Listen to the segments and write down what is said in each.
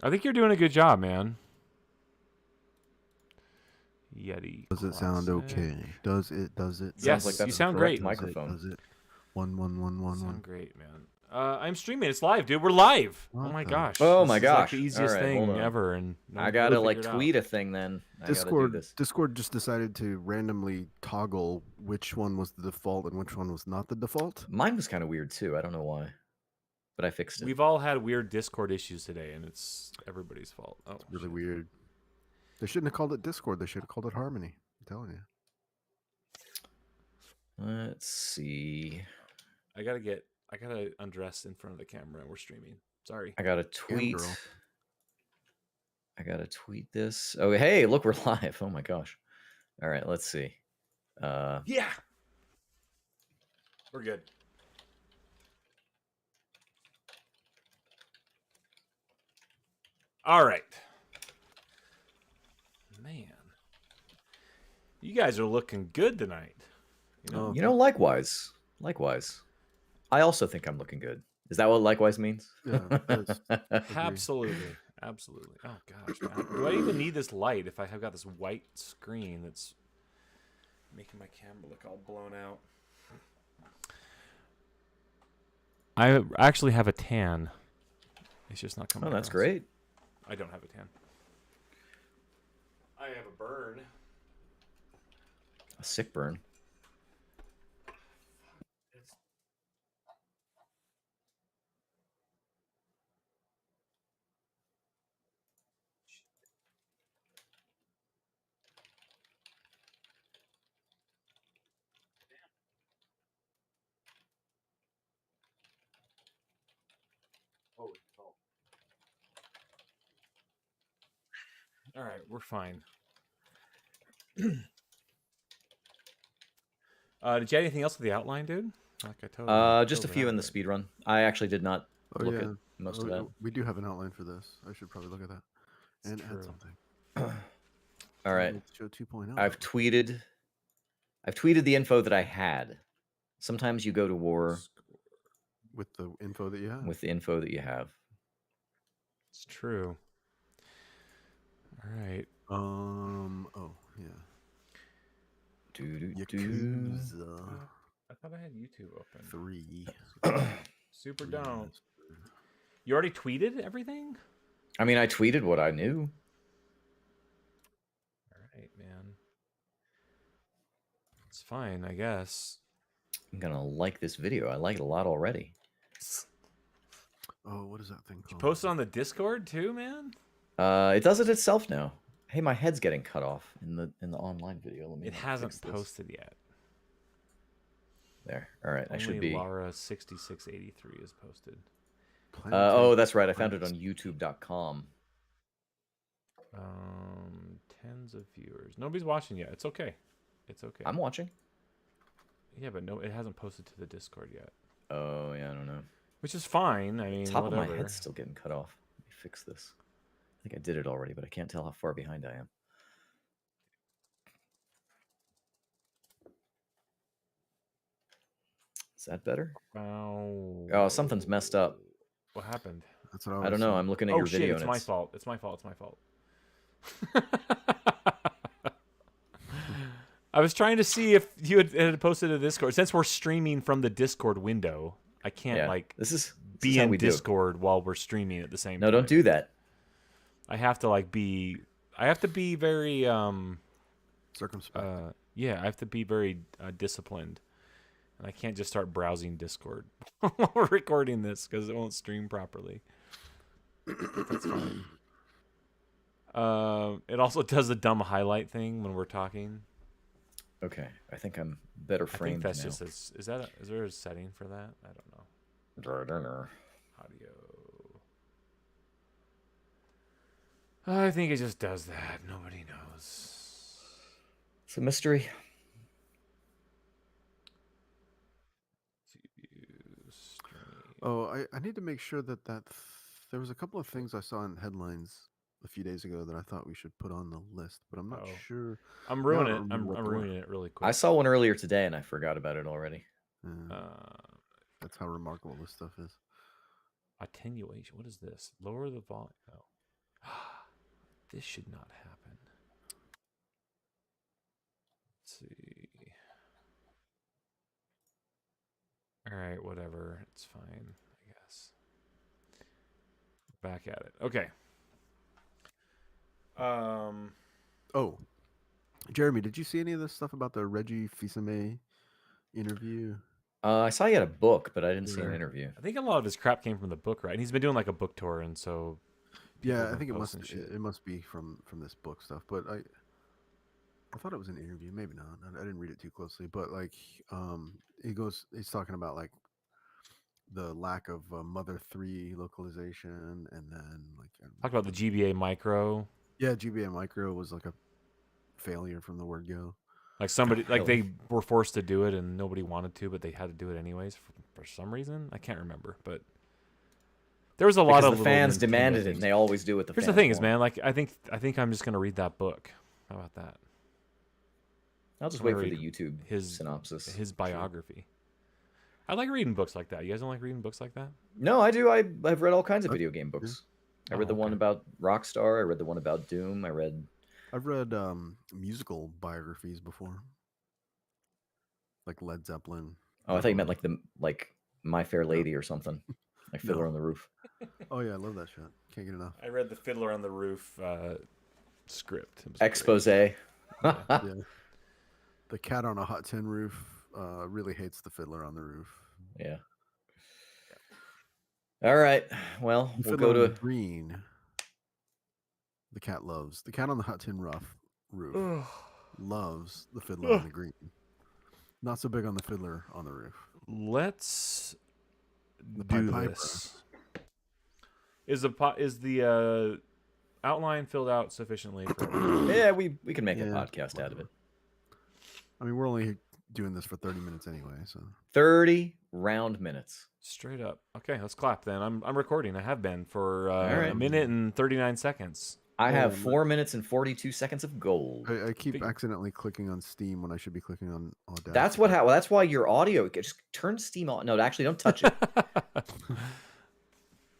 I think you're doing a good job, man. Yeti. Does it sound okay? Does it? Yes, like that's you sound the great. microphone. Does it? One. Sound great, man. I'm streaming. It's live, dude. We're live. What oh my the- gosh. Oh this my is gosh. like the easiest All right, hold thing on. ever, and no I one gotta really like figured it out. tweet a thing then. I gotta do this. Discord just decided to randomly toggle which one was the default and which one was not the default. Mine was kind of weird too. I don't know why, but I fixed it. We've all had weird Discord issues today, and it's everybody's fault. Oh, It's really shit. weird. They shouldn't have called it Discord. They should have called it Harmony. I'm telling you. Let's see. I gotta undress in front of the camera, and we're streaming. Sorry. I gotta tweet. girl. I gotta tweet this. Oh, hey, look, we're live. Oh my gosh. All right, let's see. Yeah. We're good. All right. Man. You guys are looking good tonight. You know, likewise. Likewise. I also think I'm looking good. Is that what likewise means? Yeah, it does. Absolutely. Absolutely. Oh gosh, man. Do I even need this light if I have got this white screen that's making my camera look all blown out? I actually have a tan. It's just not coming. Oh, that's across. great. I don't have a tan. I have a burn. A sick burn. All right, we're fine. Did you have anything else with the outline, dude? Like I told you. Just a few in the speed run. I actually did not look at most of that. We do have an outline for this. I should probably look at that and add something. All right. Show 2.0. I've tweeted the info that I had. Sometimes you go to war with the info that you have. With the info that you have. It's true. All right. Oh yeah. Yakuza. I thought I had YouTube open. 3. Super don't. You already tweeted everything? I mean, I tweeted what I knew. All right, man. It's fine, I guess. I'm gonna like this video. I like it a lot already. Oh, what is that thing called? You posted on the Discord too, man? It does it itself now. Hey, my head's getting cut off in the online video. Let me. It hasn't posted yet. There. All right. Only I should be. Lara 6683 is posted. Oh, that's right. I found it on YouTube.com. Tens of viewers. Nobody's watching yet. It's okay. It's okay. I'm watching. Yeah, but no, it hasn't posted to the Discord yet. Oh yeah, I don't know. Which is fine. I mean, top whatever. of my head's still getting cut off. Let me fix this. I think I did it already, but I can't tell how far behind I am. Is that better? Oh, something's messed up. What happened? That's what I don't know. I'm looking at your video. It's my fault. It's my fault. It's my fault. I was trying to see if you had posted a Discord. Since we're streaming from the Discord window, I can't be in Discord while we're streaming at the same time. No, don't do that. I have to I have to be very circumspect. Yeah, I have to be very disciplined. And I can't just start browsing Discord while we're recording this because it won't stream properly. That's fine. It also does the dumb highlight thing when we're talking. Okay, I think I'm better framed I think that's now. just is there a setting for that? I don't know. I don't know. Audio. I think it just does that. Nobody knows. It's a mystery. Oh, I need to make sure that there was a couple of things I saw in headlines a few days ago that I thought we should put on the list, but I'm not sure. I'm ruining it. I'm ruining it really quick. I saw one earlier today and I forgot about it already. That's how remarkable this stuff is. Attenuation. What is this? Lower the volume. Oh. This should not happen. Let's see. All right, whatever. It's fine, I guess. Back at it. Okay. Oh, Jeremy, did you see any of this stuff about the Reggie Fils-Aimé interview? I saw he had a book, but I didn't see an Yeah. interview. I think a lot of his crap came from the book, right? And he's been doing like a book tour, and so people Yeah, have I been think posting shit. it must be from this book stuff. But I thought it was an interview. Maybe not. I didn't read it too closely. But like, he's talking about like the lack of Mother 3 localization, and then like Talk about the GBA micro. yeah, GBA micro was like a failure from the word go. Like somebody, like Really? they were forced to do it, and nobody wanted to, but they had to do it anyways for some reason. I can't remember, but there was a lot Because of the little fans Nintendo demanded it, things. and they always do what the Here's fans the thing, is want. man, like I think I'm just gonna read that book. How about that? I'll just I'm wait gonna for the read YouTube his synopsis. his biography. I like reading books like that. You guys don't like reading books like that? No, I do. I've read all kinds of video game yeah. books. I Oh, read the one okay. about Rockstar. I read the one about Doom. I've read musical biographies before, like Led Zeppelin. Oh, I thought you meant like My Fair Lady or something, like Fiddler No. on the Roof. Oh yeah, I love that shit. Can't get enough. I read the Fiddler on the Roof script. It was great. Expose. Yeah. The cat on a hot tin roof really hates the fiddler on the roof. Yeah. All right. Well, The we'll fiddler go on to. the green. The cat loves the cat on the hot tin roof. Loves the fiddler on the green. Not so big on the fiddler on the roof. Let's The do Pied Piper. this. Is the outline filled out sufficiently for everyone? Yeah, we can make a Yeah, podcast out of it. I mean, we're only doing this for 30 minutes anyway, so 30 round minutes. Straight up. Okay, let's clap then. I'm recording. I have been for right. a minute and 39 seconds. I have man, 4 minutes and 42 seconds of gold. I keep Figure- accidentally clicking on Steam when I should be clicking on Audacity. That's what happened. That's why your audio. Just turn Steam on. No, actually, don't touch it.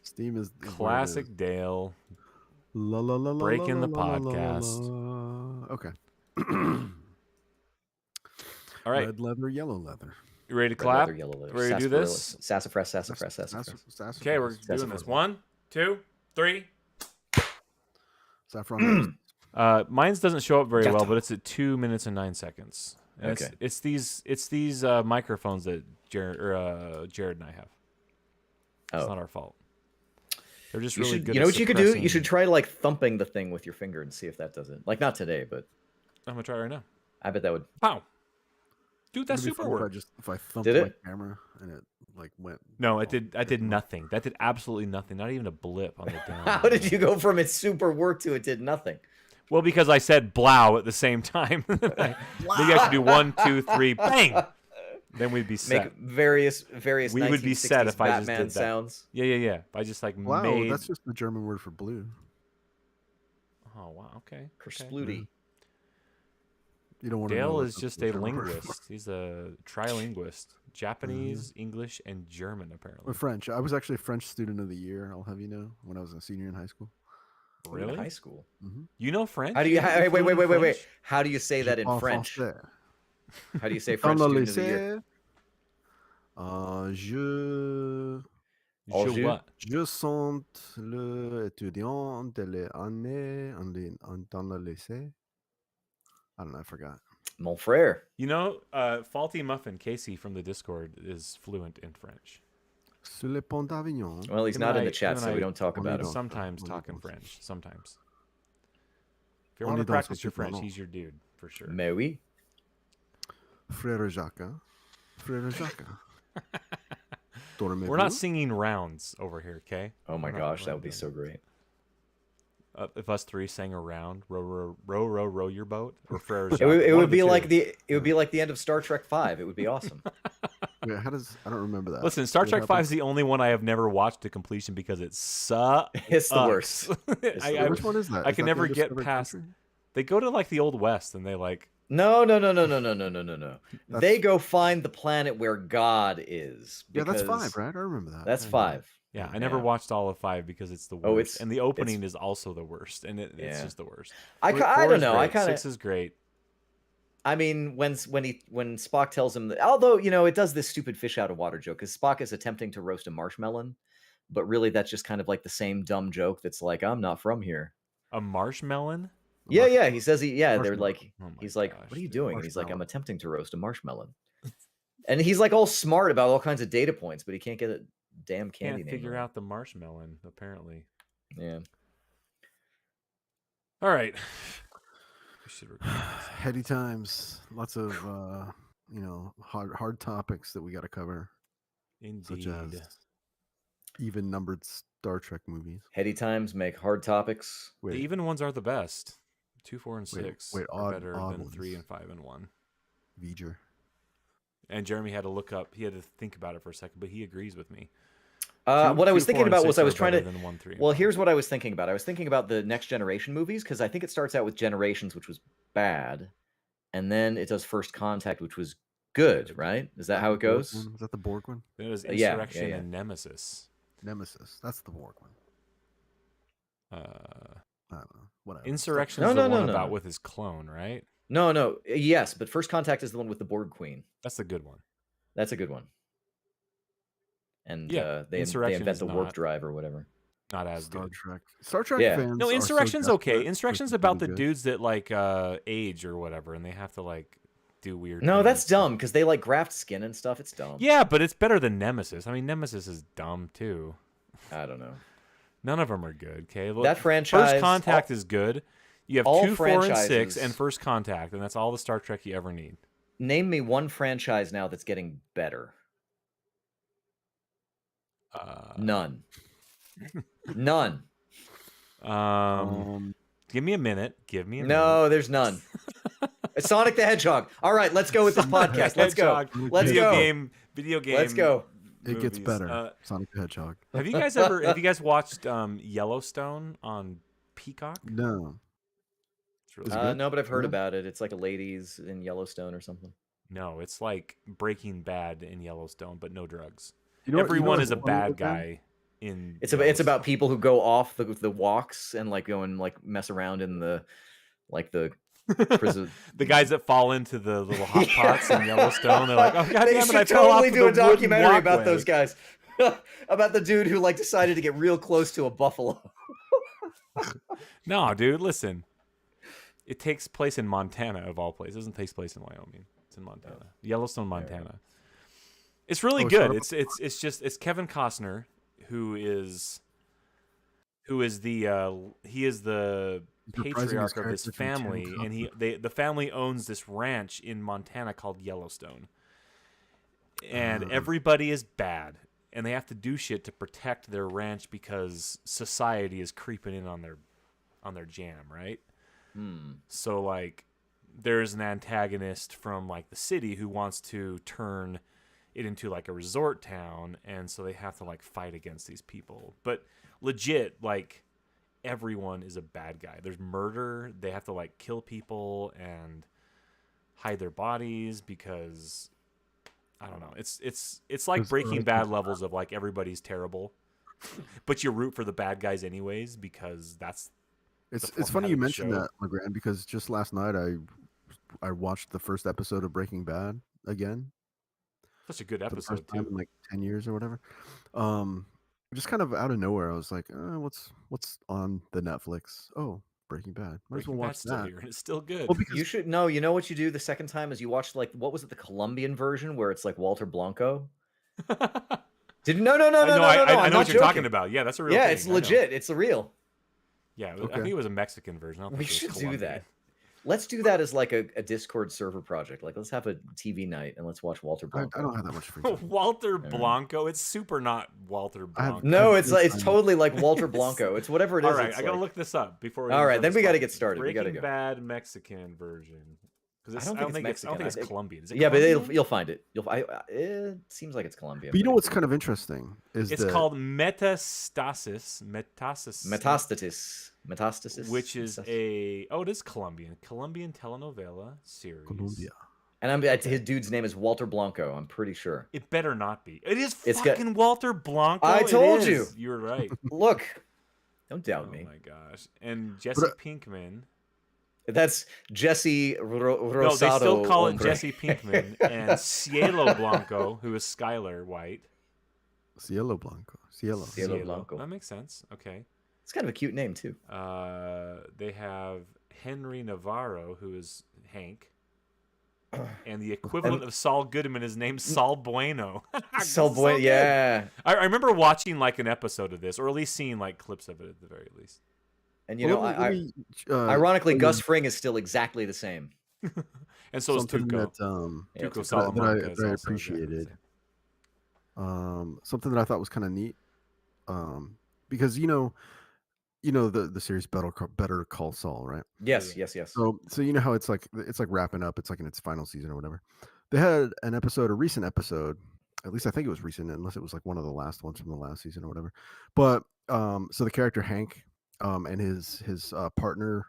Steam is what it is. Classic Dale. La, la, la, la, Breaking la, the la, la, la, podcast. la. Okay. All right, Red leather, yellow leather. you ready to Red clap? leather, yellow leather. Ready to do Sarsaparilla. this? Sassafras, sassafras, sassafras. Okay, we're doing this. 1, 2, 3. Saffron. Mine's doesn't show up very well, Yatta. but it's at 2 minutes and 9 seconds. And Okay. It's these microphones that Jared and I have. It's Oh. not our fault. They're just You really should, good. you know at what you could do? You suppressing- should try like thumping the thing with your finger and see if that does it. Like not today, but I'm gonna try right now. I bet that would. Pow, dude, that It'd be super fun if worked. if I thumped Did my it? camera and it like went. No, it did. I did nothing. That did absolutely nothing. Not even a blip on the down. How did you go from it super work to it did nothing? Well, because I said blow at the same time. Maybe I should do 1, 2, 3, bang. Then we'd be set. Make various We would be set 1960s if I just Batman did that. sounds. Yeah. If I just like Wow, made. that's just the German word for blue. Oh wow. Okay. Kersplooty. You don't want to know. Dale what is the just a German word for- linguist. He's a trilinguist. Japanese, English, and German, apparently. Or French. I was actually a French student of the year. I'll have you know, when I was a senior in high school. In Really? high school. You know French? How do you? You're Wait. fluent in French? How do you say that in Je French? parle français. How do you say Dans French le student of the year? lycée, je All Je you? what? je sont le étudiant de l'année dans le lycée. I don't know. I forgot. Mon frère. You know, Faulty Muffin, Casey from the Discord, is fluent in French. Sur le pont d'Avignon. Well, he's Him not and in I- the chat, him and so I we don't talk only about him. don't. Sometimes Only talk in don't. French. Sometimes. If you Only want to don't practice your speak French, French. he's your dude, for sure. Mais oui. Frère Jacques. Frère Jacques. Dormez-vous? We're not singing rounds over here, okay? Oh my We're not- gosh, we're that not would be doing so that. great. If us three sang a round, row your boat, or Frere It would be like the end of Star Trek V. It would be awesome. Wait, how does I don't remember that. Listen, Star What Trek 5 happens? is the only one I have never watched to completion because it sucks. It's the worst. the I- Which one is that? I Is can that the never get Undiscovered past. Country? They go to like the old west and they like. No. That's- They go find the planet where God is. Yeah, that's because 5, right? I remember that. That's Yeah. 5. Yeah, Yeah. I never Yeah. watched all of 5 because it's the worst, Oh, it's and the opening is also the worst, and it's Yeah. just the worst. I 4 don't is know. I great. kind 6 of. is great. I mean, when Spock tells him that, although it does this stupid fish out of water joke, because Spock is attempting to roast a marshmallow, but really that's just kind of like the same dumb joke that's like, I'm not from here. A marshmallow? Yeah. He says they're Marshmallow. like, Oh my he's like, gosh, what are you dude. doing? And he's like, I'm Marshmallow. attempting to roast a marshmallow. And he's like all smart about all kinds of data points, but he can't get a damn candy Can't name figure right. out the marshmallow, apparently. Yeah. All right. We should record this. Heady times. Lots of hard topics that we got to cover, such Indeed. as even numbered Star Trek movies. Heady times make hard topics. The Wait, even ones are the best. 2, 4, and 6 wait, are odd better than 3 ones. and 5 and 1. V'ger. And Jeremy had to look up. He had to think about it for a second, but he agrees with me. What I was 2, 4, thinking and about was 6 I are was trying better to. than 1, 3, and Well, 5. here's what I was thinking about. I was thinking about the Next Generation movies because I think it starts out with Generations, which was bad, and then it does First Contact, which was good, right? Is that how it goes? Was that the Borg one? Then it was Yeah, Insurrection yeah. and Nemesis. Nemesis. That's the Borg one. Uh, I don't know. Whatever. Insurrection No, is no, the no, one no, about no. with his clone, right? No, yes, but First Contact is the one with the Borg Queen. That's the good one. That's a good one. And Yeah, they Insurrection invent is the warp not- drive or whatever. Not as Star good. Trek. Star Trek Yeah. fans. No, are so Insurrection's desperate okay. for Insurrection's something about the good. dudes that like age or whatever, and they have to like do weird. No, that's things. dumb because they like graft skin and stuff. It's dumb. Yeah, but it's better than Nemesis. I mean, Nemesis is dumb too. I don't know. None of them are good. Okay, look, That franchise. First Contact is good. You have all 2, 4, and 6, franchises- and First Contact, and that's all the Star Trek you ever need. Name me one franchise now that's getting better. None. None. Give me a minute. Give me a minute. No, there's none. Sonic the Hedgehog. All right, let's go with this podcast. Let's go. Hedgehog, Let's video go. Video game. Let's go. It gets movies. better. Sonic the Hedgehog. Have you guys watched Yellowstone on Peacock? No. It's really Is it good. good? No, but I've heard No? about it. It's like a ladies in Yellowstone or something. No, it's like Breaking Bad in Yellowstone, but no drugs. You know what- you know Everyone what's is a funny bad about that? guy in. It's about people who go off the walks and like go and like mess around in the prison. The guys that fall into the little hot Yeah. pots in Yellowstone, they're like, "Oh God They damn it! should I fell off totally the do a wooden documentary about walkway." those guys. About the dude who like decided to get real close to a buffalo. No, dude, listen. It takes place in Montana, of all places. It doesn't take place in Wyoming. It's in Montana, Yellowstone, Montana. It's really Oh, good. sorry. It's Kevin Costner who is the he is the He's reprising his patriarch of his character from family, Channing and the family owns this ranch in Montana called Yellowstone, and everybody is bad, and they have to do shit to protect their ranch because society is creeping in on their jam, right? So like there's an antagonist from like the city who wants to turn it into like a resort town, and so they have to like fight against these people. But legit, like everyone is a bad guy. There's murder. They have to like kill people and hide their bodies because I don't know. It's like It's Breaking like- Bad levels of like everybody's terrible, but you root for the bad guys anyways because that's It's the funny you format of the mentioned show. that, LeGrand, because just last night I watched the first episode of Breaking Bad again such a good for the episode first time too. in like 10 years or whatever. Just kind of out of nowhere, I was like, what's on the Netflix? Oh, Breaking Bad. Might as Breaking well Bad's watch still that. here, and it's still good. Well, because You should know. You know what you do the second time is you watch like what was it, the Colombian version where it's like Walter Blanco? Did no. I know, I'm I know not what you're talking joking. about. Yeah, that's a real Yeah, thing. it's I know. legit. It's the real. Yeah, I Okay. think it was a Mexican version. I don't We think it was should do Colombian. that. Let's do that as like a Discord server project. Like let's have a TV night and let's watch Walter I Blanco. don't have that much free time. Walter Blanco. It's super not Walter I have Blanco. No, I've it's been like it's trying- totally like Walter Blanco. It's whatever it is. All right, it's I gotta like- look this up before. All right, start then this we gotta podcast. get started. We gotta Breaking go. Bad Mexican version. Because I don't think it's Mexican. I don't think I it's think- Colombian. Is it Yeah, but Colombian? you'll find it. It seems like it's Colombian. But you know it what's could kind of interesting is It's that called metastasis. be Metastasis, which is it is Colombian telenovela series. Colombia. And his dude's name is Walter Blanco. I'm pretty sure. It better not be. It is It's got- fucking Walter Blanco. I It told is. you. You're right. Look, don't doubt Oh me. my gosh. And Jesse But, Pinkman. That's Jesse Rosado. No, they still call it Hombre. Jesse Pinkman and Cielo Blanco, who is Skylar White. Cielo Blanco. Cielo. Cielo Blanco. That makes sense. Okay. It's kind of a cute name too. They have Henry Navarro, who is Hank. And the equivalent of Saul Goodman is named Saul Bueno. Saul So Bueno, good. yeah. I remember watching like an episode of this, or at least seeing like clips of it at the very least. And you know, ironically, Gus Fring is still exactly the same. And so is something Tuco. that Tuco that Salamanca is I also appreciated. exactly the Something that I thought was kind of neat, because you know the series Better Call Saul, right? Yes, Yeah. yes. So you know how it's like wrapping up. It's like in its final season or whatever. They had a recent episode. At least I think it was recent, unless it was like one of the last ones from the last season or whatever. But so the character Hank, and his partner,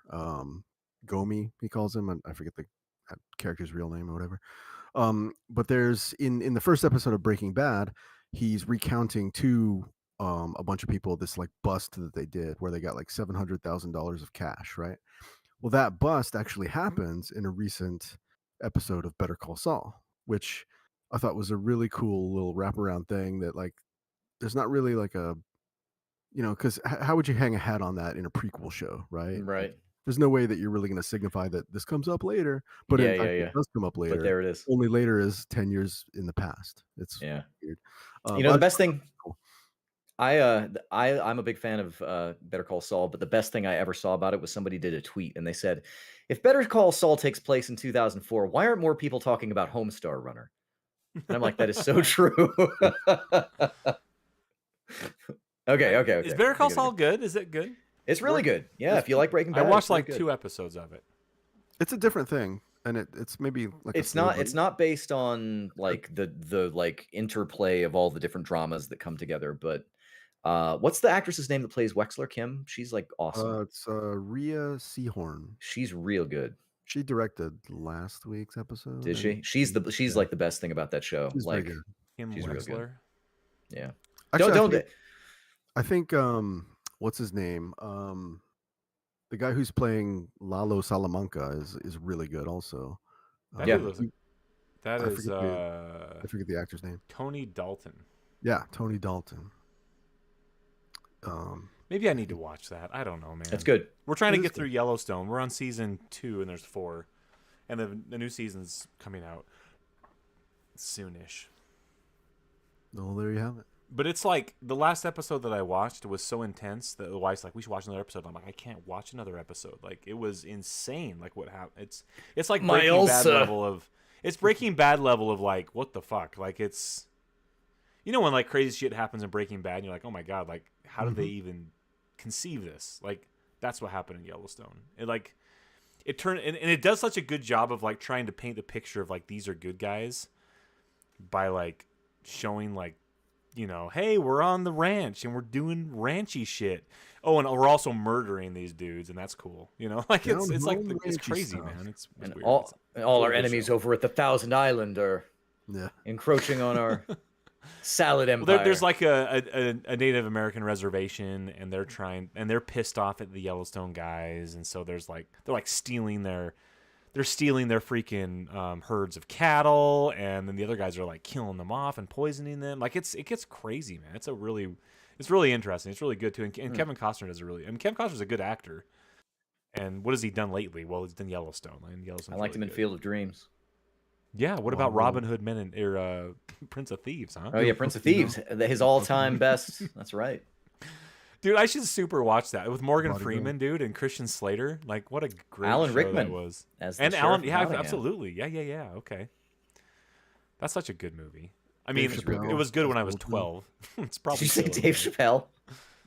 Gomi, he calls him. I forget the character's real name or whatever. But there's in the first episode of Breaking Bad, he's recounting to a bunch of people this like bust that they did where they got like $700,000 of cash, right? Well, that bust actually happens in a recent episode of Better Call Saul, which I thought was a really cool little wraparound thing that like there's not really like a, because how would you hang a hat on that in a prequel show, right? Right. Like, there's no way that you're really going to signify that this comes up later, but in fact it does come up later. But there it is. Only later is 10 years in the past. It's weird. The best thing. Cool. I'm a big fan of Better Call Saul, but the best thing I ever saw about it was somebody did a tweet and they said, if Better Call Saul takes place in 2004, why aren't more people talking about Homestar Runner? And I'm like, that is so true. Okay. Is Better Call Saul good? Is it good? It's really good. Yeah, if you like Breaking Bad. I watched like 2 episodes of it. It's a different thing, and it's maybe like it's not based on like the like interplay of all the different dramas that come together, but what's the actress's name that plays Wexler Kim? She's like awesome. It's Rhea Seehorn. She's real good. She directed last week's episode. Did she? She's like the best thing about that show. She's like Kim she's real good. Yeah. Actually, I think what's his name? The guy who's playing Lalo Salamanca is really good also. I forget the actor's name. Tony Dalton. Yeah, Tony Dalton. Maybe I need to watch that. I don't know, man. It's good. We're trying to get through Yellowstone. We're on season 2 and there's 4. And the new season's coming out soonish. Well, there you have it. But it's like the last episode that I watched was so intense that the wife's like, we should watch another episode. I'm like, I can't watch another episode. Like, it was insane. Like, what happened? It's like Breaking Bad level of. It's Breaking Bad level of like, what the fuck? Like, it's. You know when like crazy shit happens in Breaking Bad, and you're like, oh my god, like, how did they even conceive this? Like, that's what happened in Yellowstone. It turned and it does such a good job of like trying to paint the picture of like these are good guys by like showing like. Hey, we're on the ranch and we're doing ranchy shit. Oh, and we're also murdering these dudes, and that's cool. Like it's crazy, man. It's and weird. all our enemies over at the Thousand Island are encroaching on our salad empire. Well, there's like a Native American reservation, and they're pissed off at the Yellowstone guys, and so they're stealing their freaking herds of cattle, and then the other guys are like killing them off and poisoning them. Like it gets crazy, man. It's really interesting. It's really good too. And Kevin Costner does Kevin Costner's a good actor. And what has he done lately? Well, he's done Yellowstone. I liked him in Field of Dreams. Yeah. What about Robin Hood or Prince of Thieves? Huh? Oh yeah, Prince of Thieves, his all-time best. That's right. Dude, I should super watch that with Morgan Freeman, dude, and Christian Slater. Like, what a great Alan show Rickman that was. And Alan, yeah, absolutely, yeah. Okay, that's such a good movie. I mean, it was good when I was 12. It's probably. Did you say Dave Chappelle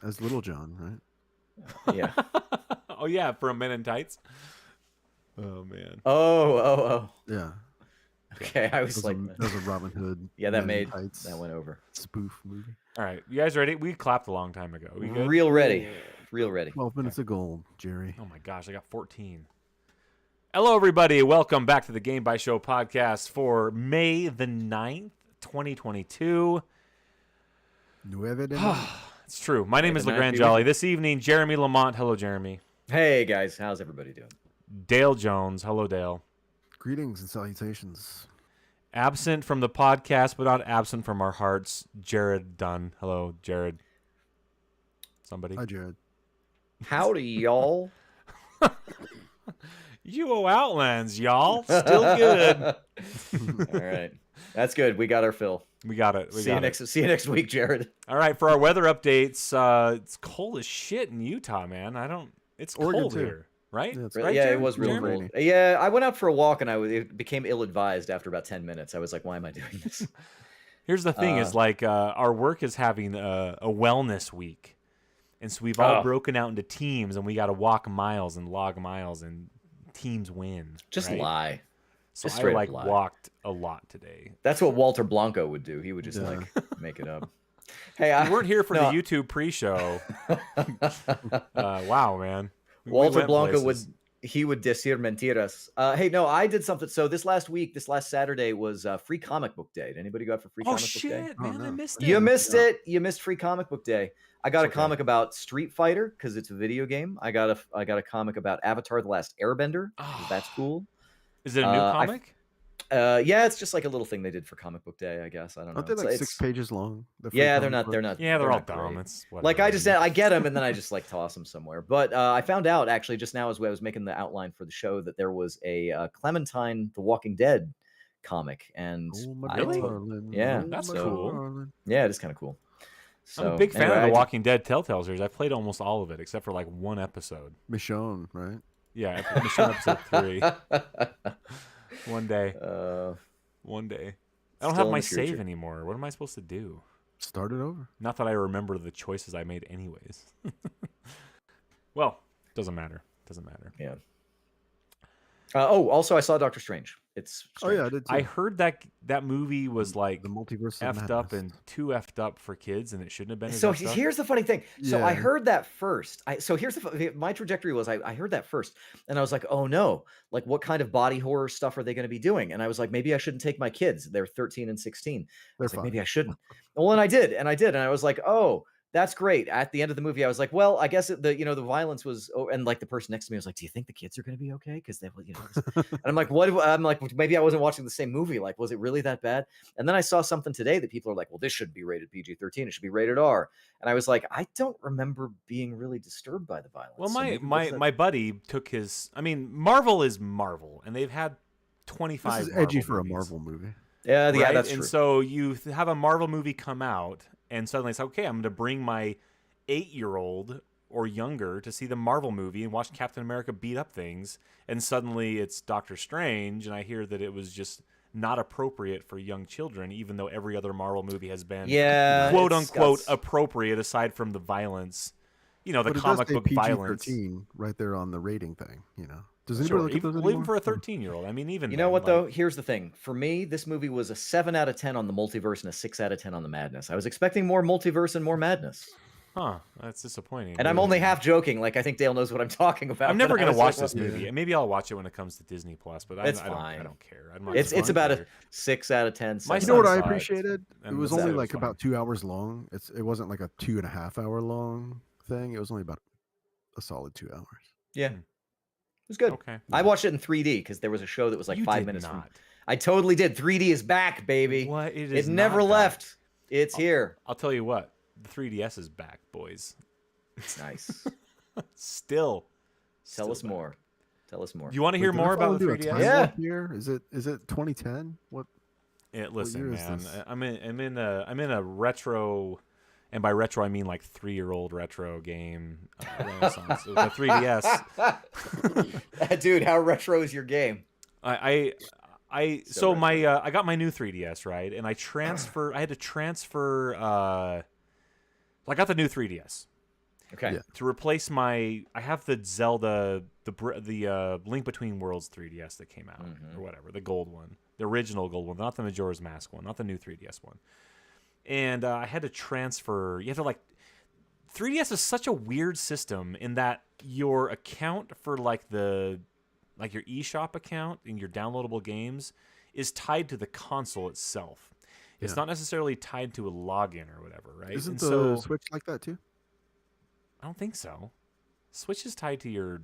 as Little John, right? Yeah. Oh yeah, for Men in Tights. Oh man. Oh. Yeah. Okay, I was that was a Robin Hood. Yeah, that went over. Spoof movie. All right, you guys ready? We clapped a long time ago. We good? Real ready. 12 minutes of gold, Jerry. Oh my gosh, I got 14. Hello, everybody. Welcome back to the Game by Show podcast for May the 9th, 2022. It's true. My name is LeGrand Jolly. This evening, Jeremy Lamont. Hello, Jeremy. Hey, guys. How's everybody doing? Dale Jones. Hello, Dale. Greetings and salutations. Absent from the podcast, but not absent from our hearts, Jared Dunn. Hello, Jared. Somebody. Hi, Jared. Howdy, y'all. UO Outlands, y'all. Still good. All right. That's good. We got our fill. We got it. See you next week, Jared. All right, for our weather updates, it's cold as shit in Utah, man. It's Oregon cold too. here, right? Yeah, it's Right, yeah, it Jared? was real Jeremy? cold. Yeah, I went out for a walk and it became ill-advised after about 10 minutes. I was like, why am I doing this? Here's the thing: is like our work is having a wellness week, and so we've all broken out into teams, and we got to walk miles and log miles, and teams win. Just right? lie. So Just I straight up like lie. walked a lot today. That's what Walter Blanco would do. He would just like make it up. Hey, We weren't here for no. the YouTube pre-show. Wow, man. We Walter went Blanco places. would decir mentiras. Hey, no, I did something. So this last Saturday was Free Comic Book Day. Did anybody go out for Free Oh Comic Book Day? shit, Oh, man! no. I missed it. You missed it. You missed Free Comic Book Day. I got It's a okay. comic about Street Fighter because it's a video game. I got a comic about Avatar: The Last Airbender. 'Cause that's cool. Is it a new I- comic? Yeah, it's just like a little thing they did for Comic Book Day, I guess. I don't know. Aren't they like It's- 6 pages long? The free Yeah, they're comic not. books? They're not. Yeah, they're all not dumb. great. It's whatever. Like I get them and then I just like toss them somewhere. But I found out actually just now as I was making the outline for the show that there was a Clementine the Walking Dead comic, and Oh, my Really? darling. Yeah, Oh, that's my cool. darling. yeah, it is kind of cool. So, I'm a big fan anyway, of I the did- Walking Dead Telltale series. I played almost all of it except for like one episode. Michonne, right? Yeah, Michonne episode 3. One day. One day. I don't Still have in my the future. save anymore. What am I supposed to do? Start it over. Not that I remember the choices I made anyways. Well, doesn't matter. Doesn't matter. yeah. Also, I saw Doctor Strange. It's Oh yeah, I strange. did too. I heard that movie was like the multiverse of effed up madness. and too effed up for kids, and it shouldn't have been. as So effed up. here's the funny thing. So I Yeah. heard that first. So here's my trajectory was I heard that first, and I was like, oh no, like what kind of body horror stuff are they going to be doing? And I was like, maybe I shouldn't take my kids. They're 13 and 16. I They're was like, fine. maybe I shouldn't. Well, and I did, and I was like, oh, that's great. At the end of the movie, I was like, well, I guess the violence was, and like the person next to me was like, do you think the kids are going to be okay? Because they, and I'm like, what? I'm like, maybe I wasn't watching the same movie. Like, was it really that bad? And then I saw something today that people are like, well, this shouldn't be rated PG-13. It should be rated R. And I was like, I don't remember being really disturbed by the violence. Well, So maybe my buddy took his. I mean, Marvel is Marvel, and they've had 25. This is edgy Marvel for a movies, Marvel movie. yeah, right? that's and true. so you have a Marvel movie come out, and suddenly it's okay. I'm going to bring my 8-year-old or younger to see the Marvel movie and watch Captain America beat up things, and suddenly it's Doctor Strange, and I hear that it was just not appropriate for young children, even though every other Marvel movie has been Yeah, quote it's unquote got- appropriate aside from the violence, the But it does comic say book violence. PG-13 right there on the rating thing. Does anybody Sure, look at even, those well, even anymore? for a 13-year-old. I mean, even You know then, what like, though? Here's the thing. For me, this movie was a 7 out of 10 on the multiverse and a 6 out of 10 on the madness. I was expecting more multiverse and more madness. Huh, that's disappointing. And I'm only half joking. Like I think Dale knows what I'm talking about. I'm never but I gonna was watch like, this movie. And maybe I'll watch it when it comes to Disney Plus. But It's I fine. don't care. I'm not It's gonna about a care. 6 out of 10. My You know what son I saw it, appreciated? It and was said only it was like fine. about 2 hours long. It wasn't like a 2.5 hour long thing. It was only about a solid 2 hours. Yeah, Hmm. it was good. Okay. I watched it in 3D because there was a show that was like You 5 did minutes. not. I totally did. 3D is back, baby. What? It It is never not back. left. It's here. I'll tell you what. The 3DS is back, boys. Nice. Still. Tell us back. more. Tell us more. Do you want to hear Wait, did I more fall about the into a 3DS? time Yeah. warp here? Is it 2010? What? Listen, year is man. this? I'm in a retro, and by retro I mean like 3-year-old retro game renaissance. It was a 3DS. Dude, how retro is your game? I So my I got my new 3DS, right, and I had to transfer I got the new 3DS Okay. Yeah. to replace I have the Zelda the Link Between Worlds 3DS that came out or whatever, the gold one, the original gold one, not the Majora's Mask one, not the new 3DS one. And I had to transfer. You have to 3DS is such a weird system in that your account for like your eShop account and your downloadable games is tied to the console itself. It's not necessarily tied to a login or whatever, right? Isn't And the so Switch like that too? I don't think so. Switch is tied to your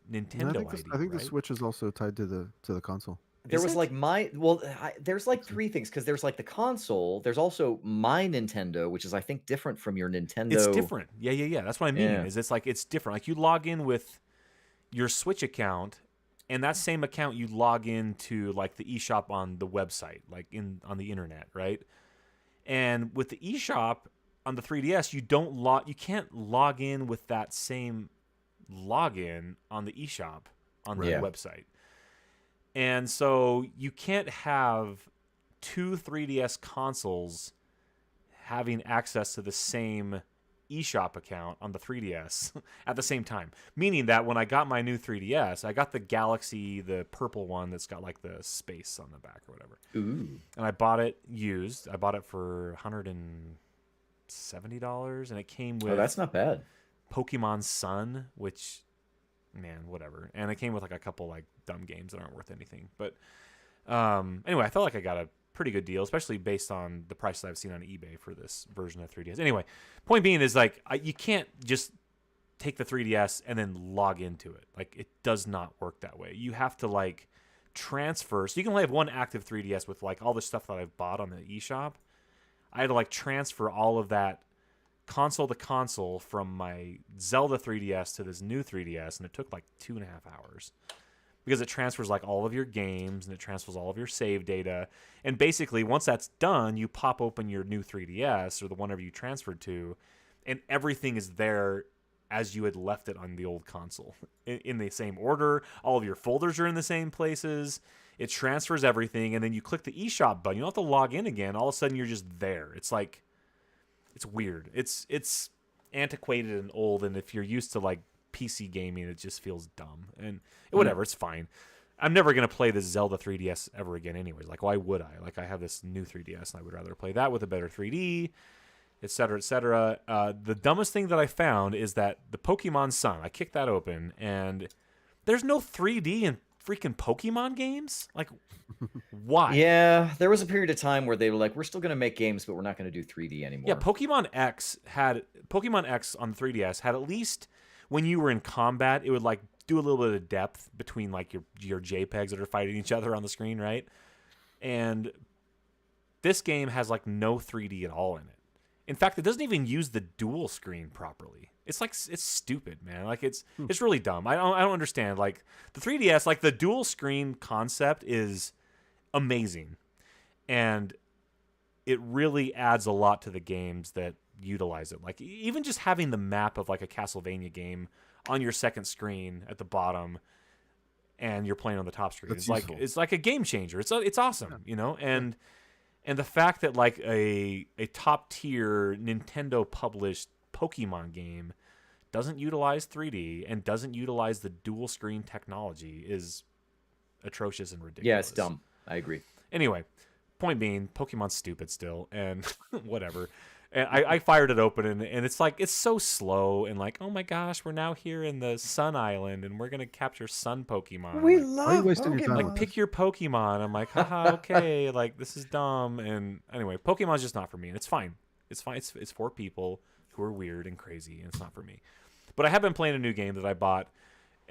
No, Nintendo ID, I think right? the Switch is also tied to the console. There Is was it? like there's like three things because there's like the console. There's also my Nintendo, which is I think different from your Nintendo. It's different. Yeah. That's what I mean. Yeah. Is it's different. Like you log in with your Switch account, and that same account you log into like the eShop on the website, like on the internet, right? And with the eShop on the 3DS, you can't log in with that same login on the eShop on the Yeah. website. And so you can't have two 3DS consoles having access to the same eShop account on the 3DS at the same time. Meaning that when I got my new 3DS, I got the Galaxy, the purple one that's got like the space on the back or whatever. Ooh. And I bought it used. I bought it for $170, and it came with Oh, that's not bad. Pokemon Sun, which, man, whatever. And it came with like a couple like dumb games that aren't worth anything. But anyway, I felt like I got a pretty good deal, especially based on the prices I've seen on eBay for this version of 3DS. Anyway, point being is like you can't just take the 3DS and then log into it. Like it does not work that way. You have to like transfer. So you can only have one active 3DS with like all the stuff that I've bought on the eShop. I had to like transfer all of that console to console from my Zelda 3DS to this new 3DS, and it took like 2.5 hours because it transfers like all of your games and it transfers all of your save data. And basically, once that's done, you pop open your new 3DS or the whenever you transferred to, and everything is there as you had left it on the old console in the same order. All of your folders are in the same places. It transfers everything, and then you click the eShop button. You don't have to log in again. All of a sudden, you're just there. It's like, it's weird. It's antiquated and old, and if you're used to like PC gaming, it just feels dumb. And whatever, it's fine. I'm never gonna play the Zelda 3DS ever again, anyways. Like, why would I? Like, I have this new 3DS, and I would rather play that with a better 3D, etc., etc. The dumbest thing that I found is that the Pokemon Sun. I kicked that open, and there's no 3D in freaking Pokemon games. Like, why? Yeah, there was a period of time where they were like, we're still going to make games, but we're not going to do 3D anymore. Yeah, Pokemon X on the 3DS had at least when you were in combat, it would like do a little bit of depth between like your JPEGs that are fighting each other on the screen, right? And this game has like no 3D at all in it. In fact, it doesn't even use the dual screen properly. It's like it's stupid, man. Like it's really dumb. I don't understand. Like the 3DS, like the dual screen concept is amazing, and it really adds a lot to the games that utilize it. Like even just having the map of like a Castlevania game on your second screen at the bottom, and you're playing on the top screen. It's like a game changer. It's awesome, you know. And the fact that like a top tier Nintendo published Pokemon game doesn't utilize 3D and doesn't utilize the dual screen technology is atrocious and ridiculous. Yeah, it's dumb. I agree. Anyway, point being, Pokemon's stupid still, and whatever. And I fired it open, and it's like, it's so slow, and like, oh my gosh, we're now here in the Sun Island, and we're going to capture Sun Pokemon. We Like, love Why are you wasting your time? Pokemon. like, pick your Pokemon. I'm like, haha, okay, like, this is dumb. And anyway, Pokemon's just not for me, and it's fine. It's fine. It's for people who are weird and crazy, and it's not for me. But I have been playing a new game that I bought.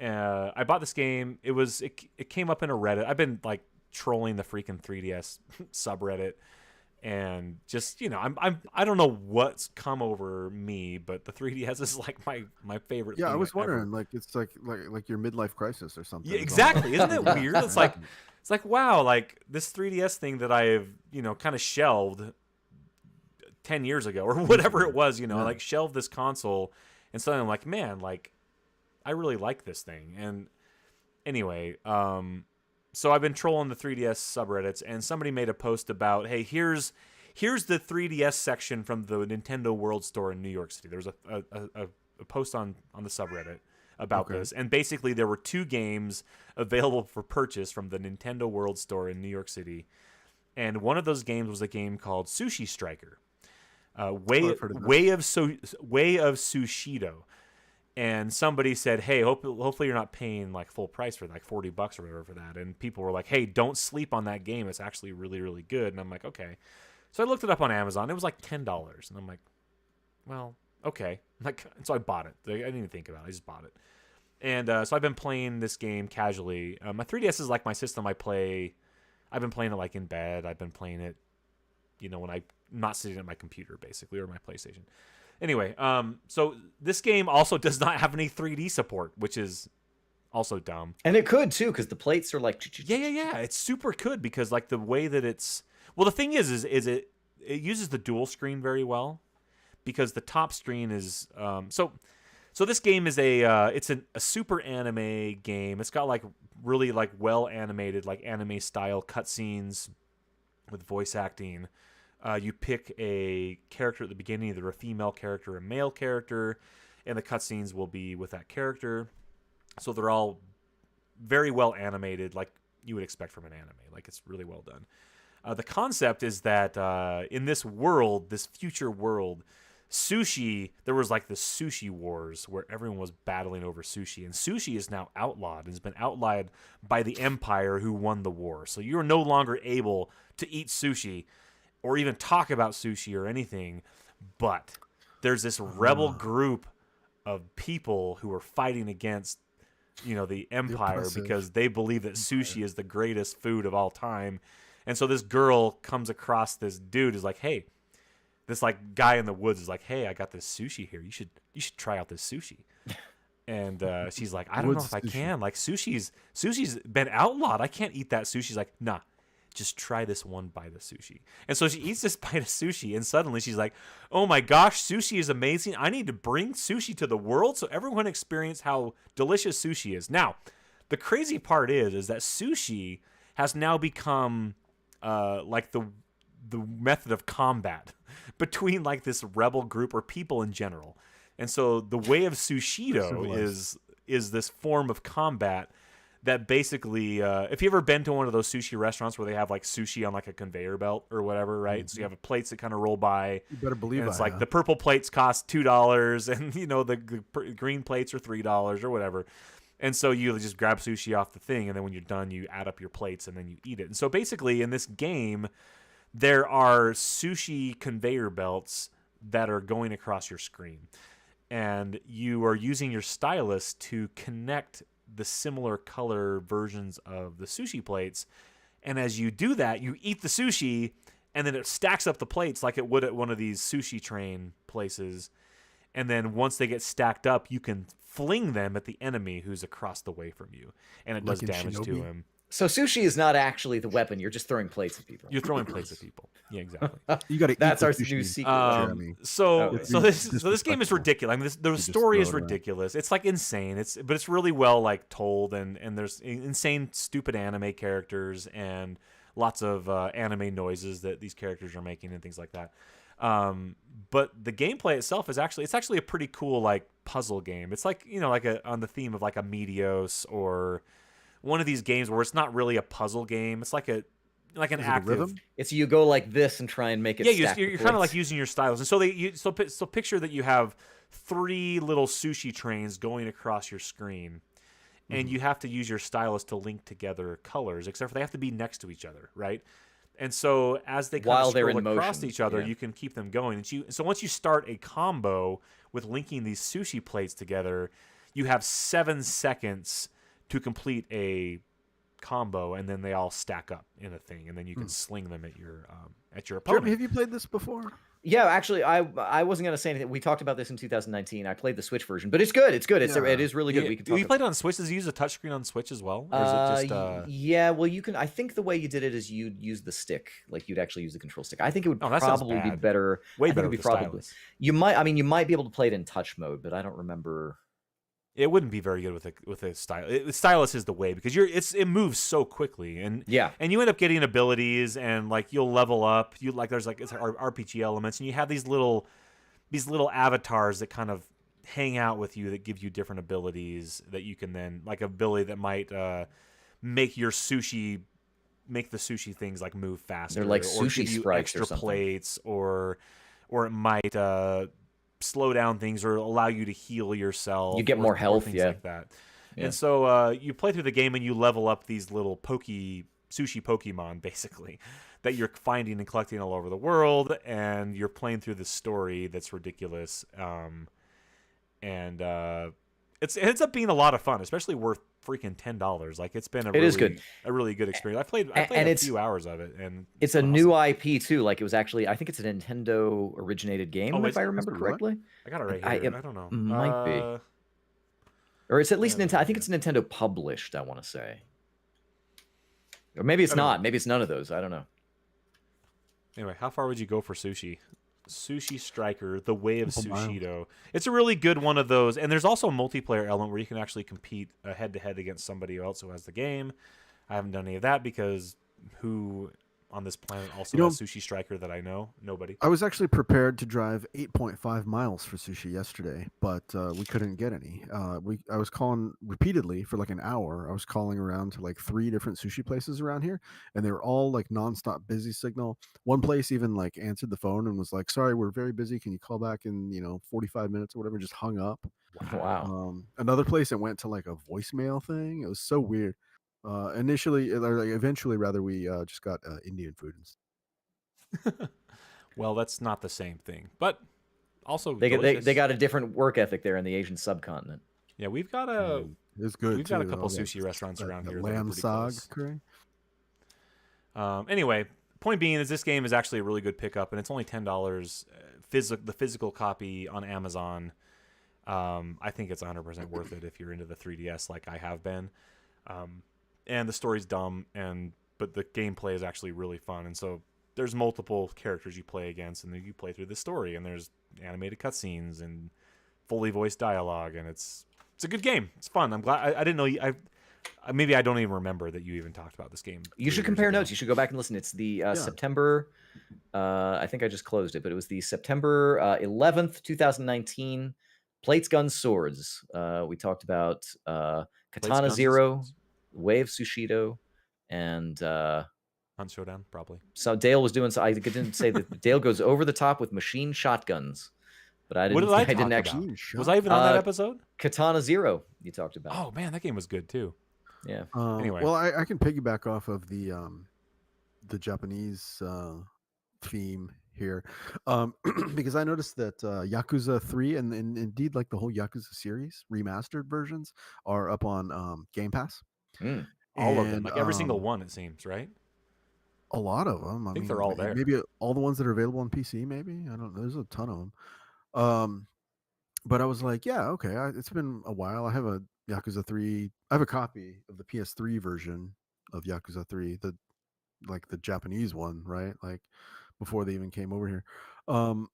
I bought this game. It came up in a Reddit. I've been like trolling the freaking 3DS subreddit, and just, you know, I don't know what's come over me, but the 3DS is like my favorite. Yeah, thing I was ever. wondering, like it's like your midlife crisis or something. Yeah, It's all- exactly. Isn't it weird? It's like wow, like this 3DS thing that I've, you know, kind of shelved 10 years ago or whatever it was, you know, Yeah. like shelved this console, and suddenly I'm like, man, like I really like this thing. And anyway, so I've been trolling the 3DS subreddits, and somebody made a post about, hey, here's the 3DS section from the Nintendo World Store in New York City. There was a post on the subreddit about this, and basically there were 2 games available for purchase from the Nintendo World Store in New York City, and one of those games was a game called Sushi Striker, Way of Sushido. and somebody said, "Hey, hopefully you're not paying like full price for like $40 or whatever for that." And people were like, "Hey, don't sleep on that game. It's actually really, really good." And I'm like, "Okay." So I looked it up on Amazon. It was like $10, and I'm like, "Well, okay." Like, so I bought it. I didn't even think about it. I just bought it. And so I've been playing this game casually. My 3DS is like my system. I've been playing it like in bed. I've been playing it, when I'm not sitting at my computer, basically, or my PlayStation. Anyway, so this game also does not have any 3D support, which is also dumb. And it could too, because the plates are like. Yeah. It's super good because like the way that it's. Well, the thing is it uses the dual screen very well, because the top screen is So this game is it's a super anime game. It's got like really like well animated, like anime style cutscenes with voice acting. You pick a character at the beginning, either a female character or a male character, and the cutscenes will be with that character. So they're all very well animated, like you would expect from an anime. Like, it's really well done. The concept is that in this world, this future world, sushi, there was like the sushi wars where everyone was battling over sushi, and sushi is now outlawed and has been outlawed by the empire who won the war. So you're no longer able to eat sushi or even talk about sushi or anything, but there's this rebel group of people who are fighting against the empire because they believe that sushi is the greatest food of all time. And so this girl comes across this dude who's like, "Hey," this like guy in the woods is like, "Hey, I got this sushi here. You should try out this sushi." And she's like, "I don't know if I can. Like, sushi's been outlawed. I can't eat that sushi." She's like, "Nah, just try this one bite of sushi." And so she eats this bite of sushi, and suddenly she's like, "Oh my gosh, sushi is amazing. I need to bring sushi to the world so everyone experience how delicious sushi is." Now, the crazy part is that sushi has now become like the method of combat between like this rebel group or people in general. And so the way of Sushido is this form of combat that basically, if you've ever been to one of those sushi restaurants where they have like sushi on like a conveyor belt or whatever, right? Mm-hmm. So you have plates that kind of roll by. You better believe it's like the purple plates cost $2 and the green plates are $3 or whatever. And so you just grab sushi off the thing, and then when you're done, you add up your plates and then you eat it. And so basically in this game, there are sushi conveyor belts that are going across your screen. And you are using your stylus to connect the similar color versions of the sushi plates. And as you do that, you eat the sushi, and then it stacks up the plates like it would at one of these sushi train places. And then once they get stacked up, you can fling them at the enemy who's across the way from you. And it does damage to him. So sushi is not actually the weapon. You're just throwing plates at people. You're throwing plates at people. Yeah, exactly. You got to. That's our new secret. So this game is ridiculous. I mean, the story is ridiculous. It's like insane. But it's really well like told, and there's insane stupid anime characters and lots of anime noises that these characters are making and things like that. But the gameplay itself is actually a pretty cool like puzzle game. It's like on the theme of like a Meteos or one of these games where it's not really a puzzle game. It's like an active rhythm. It's you go like this and try and make it. Yeah, you're kind of like using your stylus. And so so picture that you have 3 little sushi trains going across your screen, and you have to use your stylus to link together colors, except for they have to be next to each other, right? And so as they kind of scroll across each other, you can keep them going. And so once you start a combo with linking these sushi plates together, you have 7 seconds to complete a combo, and then they all stack up in a thing, and then you can sling them at your opponent. Jeremy, have you played this before? Yeah, actually, I wasn't gonna say anything. We talked about this in 2019. I played the Switch version, but it's good. It's good. It is really good. We played it on Switch. Does it use a touchscreen on Switch as well, or is it just? Yeah, well, you can. I think the way you did it is you'd use the stick, like you'd actually use the control stick. I think it would probably be better. Way better with the stylus. You might be able to play it in touch mode, but I don't remember. It wouldn't be very good with a stylus. The stylus is the way because it moves so quickly, and you end up getting abilities, and like you'll level up. There's RPG elements, and you have these little avatars that kind of hang out with you that give you different abilities that you can then, like, ability that might make the sushi things like move faster. They're like sushi give you sprites extra or something. plates, or it might slow down things or allow you to heal yourself. You get or, more health, things yeah. like that. Yeah. And so you play through the game and you level up these little sushi Pokemon, basically, that you're finding and collecting all over the world, and you're playing through this story that's ridiculous. And it ends up being a lot of fun, especially worth freaking $10. Like it's been It is good. a really good experience. I played And a it's- few hours of it, and It's a new IP too. Like it was actually, I think it's a Nintendo originated game, Oh, if is I it? remember Is it really? correctly. I got it right I- here. it I don't know. might be. Or it's at least Yeah, Nintendo. I think it's Nintendo published, I want to say. Or maybe it's I don't not. know. Maybe it's none of those. I don't know. Anyway, how far would you go for sushi? Sushi Striker, The Way of Couple miles. Sushido. It's a really good one of those. And there's also a multiplayer element where you can actually compete head-to-head against somebody else who has the game. I haven't done any of that because who on this planet also has Sushi Striker that I know? Nobody. I was actually prepared to drive 8.5 miles for sushi yesterday, but we couldn't get any. I was calling repeatedly for like an hour. I was calling around to like 3 different sushi places around here, and they were all like nonstop busy signal. One place even like answered the phone and was like, "Sorry, we're very busy. Can you call back in 45 minutes or whatever?" Just hung up. Wow. Another place it went to like a voicemail thing. It was so weird. Eventually, rather, we just got Indian food. Well, that's not the same thing, but also They delicious. got a different work ethic there in the Asian subcontinent. Yeah, we've got a It's good. we've got a too. couple All that- sushi restaurants around that here that are lamb pretty sag close. curry. Anyway, point being is this game is actually a really good pickup, and it's only $10. The physical copy on Amazon. I think it's 100% worth it if you're into the 3DS like I have been. And the story's dumb, but the gameplay is actually really fun. And so there's multiple characters you play against, and then you play through the story, and there's animated cutscenes and fully voiced dialogue, and it's a good game. It's fun. I'm glad. I didn't know maybe I don't even remember that you even talked about this game. You 3 should years compare ago. notes. You should go back and listen. It's the September. I think I just closed it, but it was the September 11th, 2019. Plates, Guns, Swords. We talked about Plates, Katana Guns, Zero, Swords. Way of Sushido, and Hunt Showdown, probably. so Dale was doing. So I didn't say that Dale goes over the top with machine shotguns, but I didn't. What did I didn't talk actually. about? Was I even on that episode? Katana Zero. You talked about. Oh man, that game was good too. Yeah. Anyway. Well, I can piggyback off of the Japanese theme here, because I noticed that Yakuza 3 and indeed like the whole Yakuza series remastered versions are up on Game Pass. All of them, like every single one, it seems, right? A lot of them. I think they're all there. Maybe all the ones that are available on PC. Maybe I don't know. There's a ton of them. But I was like, yeah, okay. It's been a while. I have a Yakuza 3. I have a copy of the PS3 version of Yakuza 3, the Japanese one, right? Like before they even came over here, or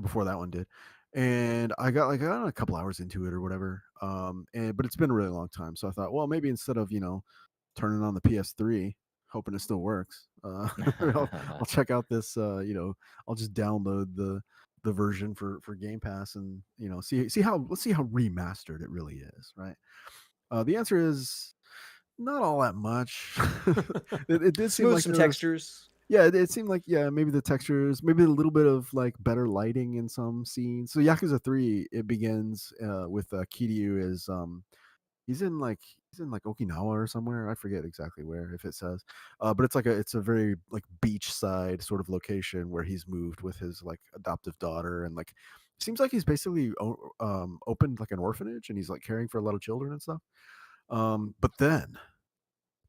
before that one did. And I got a couple hours into it or whatever. But it's been a really long time, so I thought, well, maybe instead of turning on the PS3, hoping it still works, I'll check out this. I'll just download the version for Game Pass and let's see how remastered it really is, right? The answer is not all that much. It did seem Smooth like some there was- textures. yeah, it seemed like maybe the textures, maybe a little bit of like better lighting in some scenes. So Yakuza 3, it begins with Kiryu is he's in like Okinawa or somewhere. I forget exactly where, if it says, but it's a very like beachside sort of location where he's moved with his like adoptive daughter, and like seems like he's basically opened like an orphanage, and he's like caring for a lot of children and stuff. But then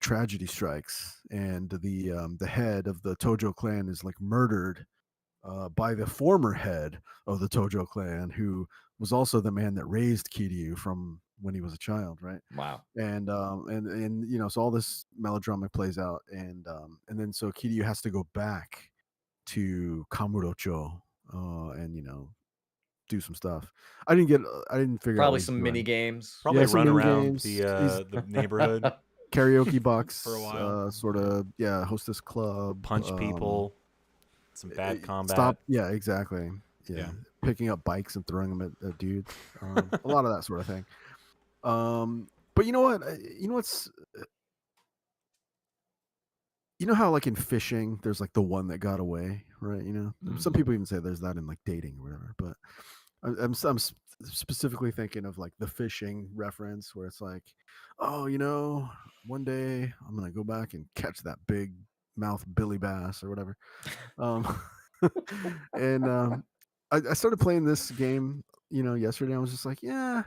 tragedy strikes, and the head of the Tojo clan is like murdered by the former head of the Tojo clan, who was also the man that raised Kiryu from when he was a child, right? Wow. And so all this melodrama plays out, and then so Kiryu has to go back to Kamurocho and do some stuff. I didn't figure out what Probably he's some doing. mini games. Probably some run mini around games. the neighborhood, Karaoke box For a while. sort of, hostess club, punch people, some bad combat. Stop. Yeah, exactly. Yeah. Picking up bikes and throwing them at dudes. A lot of that sort of thing. But you know what? You know how like in fishing, there's like the one that got away, right? Some people even say there's that in like dating or whatever. But I'm specifically thinking of like the fishing reference where it's like, oh, one day I'm gonna go back and catch that big mouth Billy Bass or whatever. Um, and I started playing this game, yesterday. I was just like, yeah,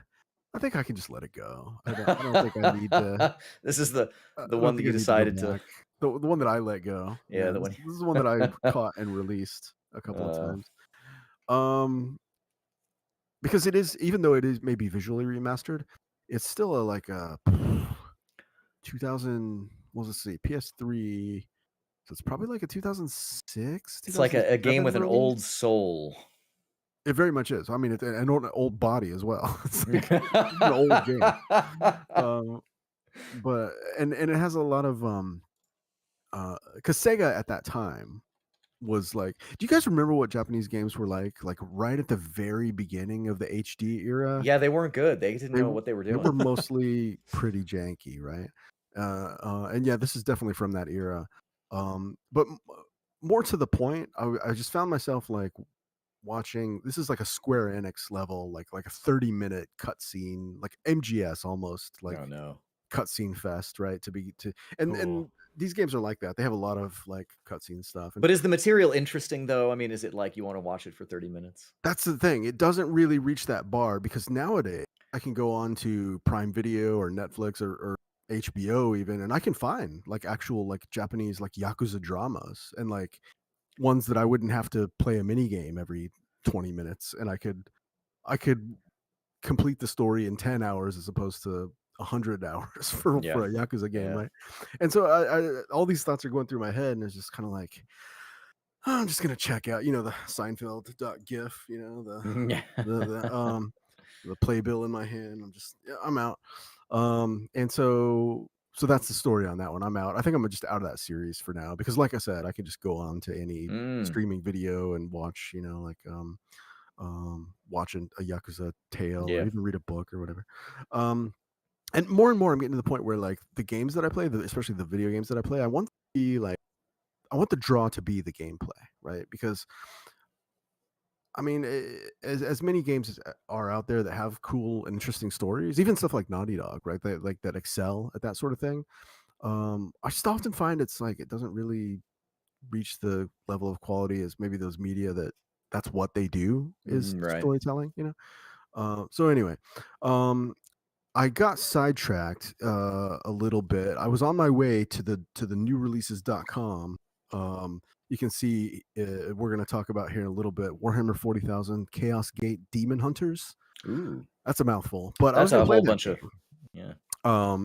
I think I can just let it go. I don't think I need to. This is the I don't one that think you I need to go decided to. back. The one that I let go. Yeah, Yeah, the this, one. this is the one that I caught and released a couple of uh, times. Um, because it is, even though it is maybe visually remastered, it's still like a 2000. What was it? PS3. So it's probably like a 2006, it's like a game 2007 with an release. old soul. It very much is. I mean, it's an old body as well. It's like it's an old game. Um, but and it has a lot of because Sega at that time was like, do you guys remember what Japanese games were like right at the very beginning of the HD era? Yeah, they weren't good. They didn't they know w- what they were they doing. were mostly pretty janky, right? And yeah, this is definitely from that era. But more to the point, I just found myself like watching. This is like a Square Enix level, like a 30-minute cutscene, like MGS almost, like Oh no. cutscene fest, right? And Cool. these games are like that. They have a lot of like cutscene stuff, and But is the material interesting though? I mean, is it like you want to watch it for 30 minutes? that's the thing. It doesn't really reach that bar because nowadays I can go on to Prime Video or Netflix or HBO even, and I can find like actual like Japanese like Yakuza dramas and like ones that I wouldn't have to play a mini game every 20 minutes, and I could complete the story in 10 hours as opposed to 100 hours Yeah. for a Yakuza game, Yeah. right? And so all these thoughts are going through my head, and it's just kind of like, "Oh, I'm just gonna check out, the Seinfeld GIF, the playbill in my hand. Yeah, I'm out. And so that's the story on that one. I'm out. I think I'm just out of that series for now because, like I said, I can just go on to any Mm, streaming video and watch, like watching a Yakuza tale or yeah. even read a book or whatever. Um, and more, I'm getting to the point where like the games that I play, especially the video games that I play, I want the draw to be the gameplay, right? Because I mean, as many games as are out there that have cool and interesting stories, even stuff like Naughty Dog, right? That excel at that sort of thing. I just often find it's like it doesn't really reach the level of quality as maybe those media that's what they do is Right. storytelling. So anyway, um, I got sidetracked a little bit. I was on my way to the newreleases.com. You can see we're going to talk about here in a little bit Warhammer 40,000 Chaos Gate Demon Hunters. Ooh. That's a mouthful, but I was That's going a to play whole that bunch of game. yeah.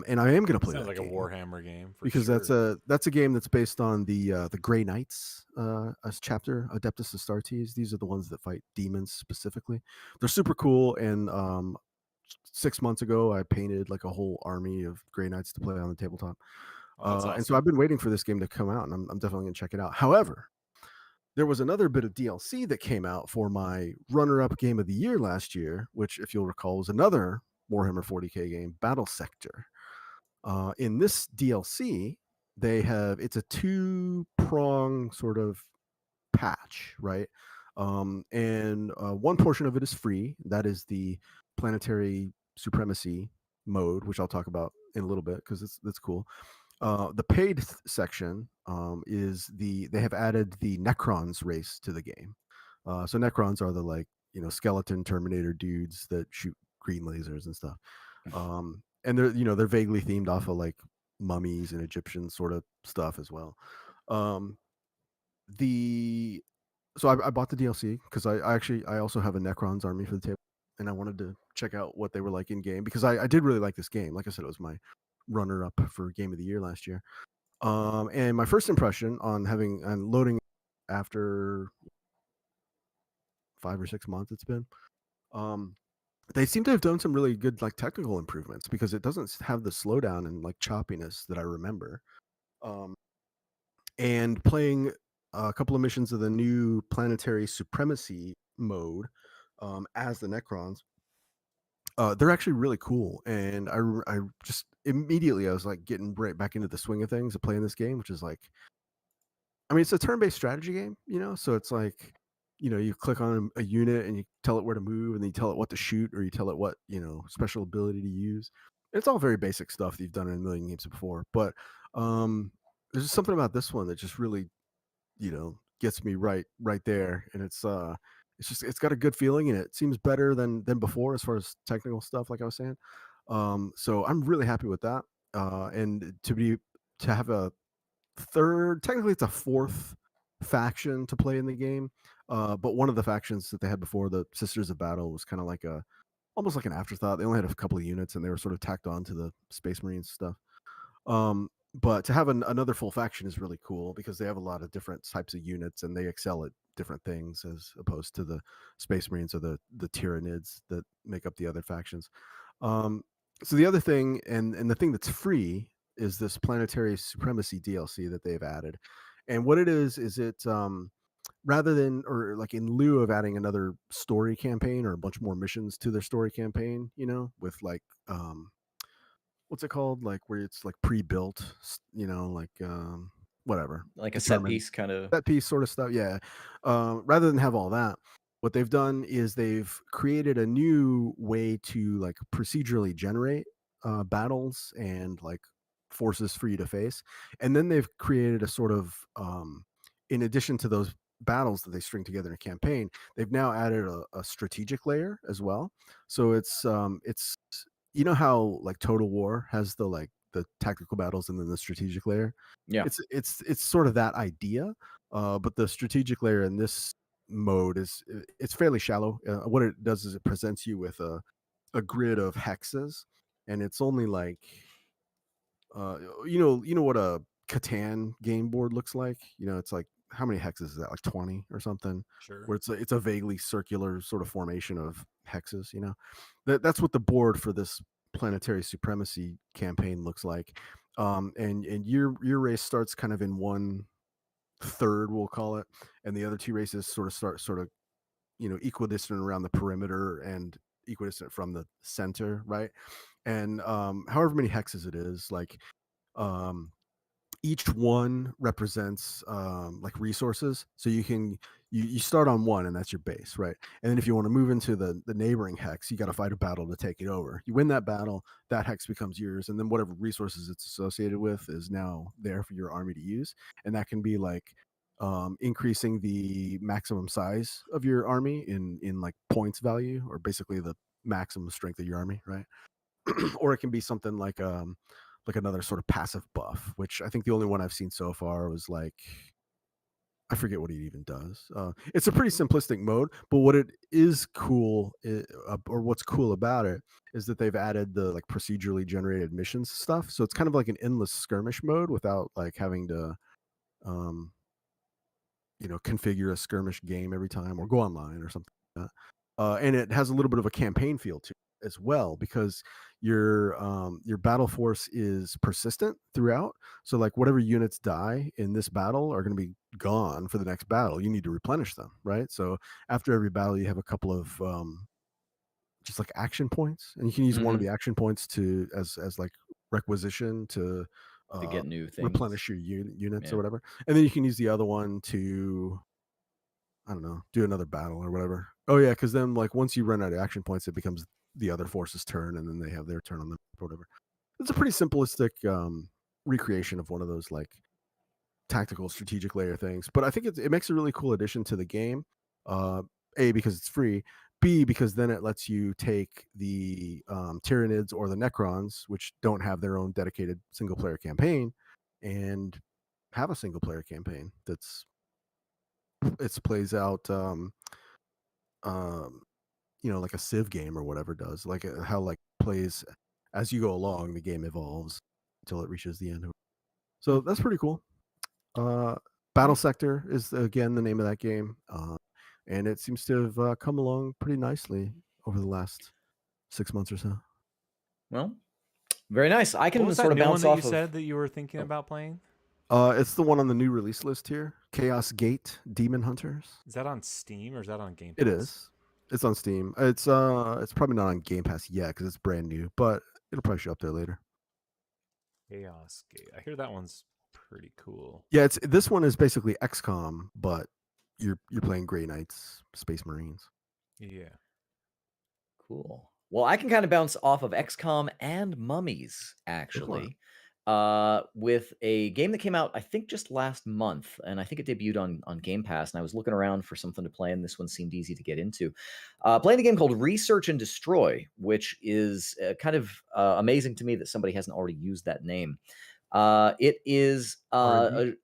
And I am going to play Sounds that like a game Warhammer game for because sure. that's a game that's based on the Grey Knights as chapter Adeptus Astartes. These are the ones that fight demons specifically. They're super cool, and 6 months ago I painted like a whole army of Grey Knights to play on the tabletop. Oh, that's And so awesome. I've been waiting for this game to come out, and I'm definitely going to check it out. However, there was another bit of DLC that came out for my runner-up game of the year last year, which, if you'll recall, was another Warhammer 40K game, Battle Sector. In this DLC, it's a two-prong sort of patch, right? And one portion of it is free. That is the planetary supremacy mode, which I'll talk about in a little bit because that's cool. The paid section is they have added the Necrons race to the game. So Necrons are the like skeleton Terminator dudes that shoot green lasers and stuff. And they're vaguely themed off of like mummies and Egyptian sort of stuff as well. Um, the so I bought the DLC because I also have a Necrons army for the table, and I wanted to check out what they were like in game because I did really like this game. Like I said, it was my runner up for game of the year last year. And my first impression on loading after 5 or 6 months it's been, um, they seem to have done some really good like technical improvements because it doesn't have the slowdown and like choppiness that I remember. Um, and playing a couple of missions of the new planetary supremacy mode as the Necrons, they're actually really cool. And I just immediately I was like getting right back into the swing of things of playing this game, which is like, I mean, it's a turn-based strategy game, so it's like you click on a unit and you tell it where to move, and then you tell it what to shoot, or you tell it what special ability to use. It's all very basic stuff that you've done in a million games before, but um, there's just something about this one that just really gets me right there, and it's got a good feeling, and it seems better than before as far as technical stuff, like I was saying. So I'm really happy with that. And to have a third, technically it's a fourth faction to play in the game. But one of the factions that they had before, the Sisters of Battle, was kind of like a almost like an afterthought. They only had a couple of units, and they were sort of tacked on to the Space Marines stuff. But to have another full faction is really cool because they have a lot of different types of units, and they excel at different things as opposed to the Space Marines or the Tyranids that make up the other factions. Um, so the other thing, and the thing that's free, is this Planetary Supremacy DLC that they've added. And what it is it rather than, or like in lieu of adding another story campaign or a bunch more missions to their story campaign, with like what's it called? Like where it's like pre-built, like whatever, Like a set determined piece kind of. that piece sort of stuff. Yeah. Rather than have all that, what they've done is they've created a new way to like procedurally generate battles and like forces for you to face, and then they've created a sort of in addition to those battles that they string together in a campaign, they've now added a strategic layer as well. So it's how like Total War has the tactical battles and then the strategic layer. Yeah. It's sort of that idea, but the strategic layer in this mode it's fairly shallow. What it does is it presents you with a grid of hexes, and it's only like you know what a Catan game board looks like. It's like, how many hexes is that? Like 20 or something. Sure. Where it's a vaguely circular sort of formation of hexes. That's what the board for this Planetary Supremacy campaign looks like. And your race starts kind of in one third, we'll call it, and the other two races sort of equidistant around the perimeter and equidistant from the center, right? And however many hexes it is, like um each one represents like resources. So you start on one, and that's your base, right? And then if you want to move into the neighboring hex, you got to fight a battle to take it over. You win that battle, that hex becomes yours, and then whatever resources it's associated with is now there for your army to use. And that can be like increasing the maximum size of your army in like points value, or basically the maximum strength of your army, right? Or it can be something like another sort of passive buff, which I think the only one I've seen so far was like, I forget what it even does. It's a pretty simplistic mode, but what it is cool, or what's cool about it, is that they've added the like procedurally generated missions stuff. So it's kind of like an endless skirmish mode without like having to, um, configure a skirmish game every time or go online or something like that. And it has a little bit of a campaign feel to it as well, because your battle force is persistent throughout. So like whatever units die in this battle are going to be gone for the next battle. You need to replenish them, right? So after every battle, you have a couple of just like action points, and you can use one of Mhm. the action points to as like requisition to To get new things. replenish your units or Yeah. whatever, and then you can use the other one to, I don't know, do another battle or whatever. Oh yeah, because then like once you run out of action points, it becomes the other force's turn, and then they have their turn on them or whatever. It's a pretty simplistic recreation of one of those like tactical strategic layer things, but I think it makes a really cool addition to the game. Uh, A, because it's free. B, because then it lets you take the Tyranids or the Necrons, which don't have their own dedicated single player campaign, and have a single player campaign it plays out um like a Civ game or whatever does, like how like plays as you go along, the game evolves until it reaches the end. Hmm. So that's pretty cool. uh Battle Nice. Sector is again the name of that game, and it seems to have come along pretty nicely over the last 6 months or so. Well, very nice. I What can was sort that of new one bounce that you off of. said that you were thinking Oh, about playing? It's the one on the new release list here, Chaos Gate Demon Hunters. Is that on Steam or is that on Game It Pass? is. It's on Steam. It's probably not on Game Pass yet because it's brand new, but it'll probably show up there later. Chaos Gate. I hear that one's pretty cool. Yeah, this one is basically XCOM, but you're playing Grey Knights, Space Marines. Yeah. Cool. Well, I can kind of bounce off of XCOM and Mummies, Go for it. actually, with a game that came out, I think, just last month, and I think it debuted on Game Pass. And I was looking around for something to play, and this one seemed easy to get into. Playing a game called Research and Destroy, which is kind of amazing to me that somebody hasn't already used that name. It is R&D?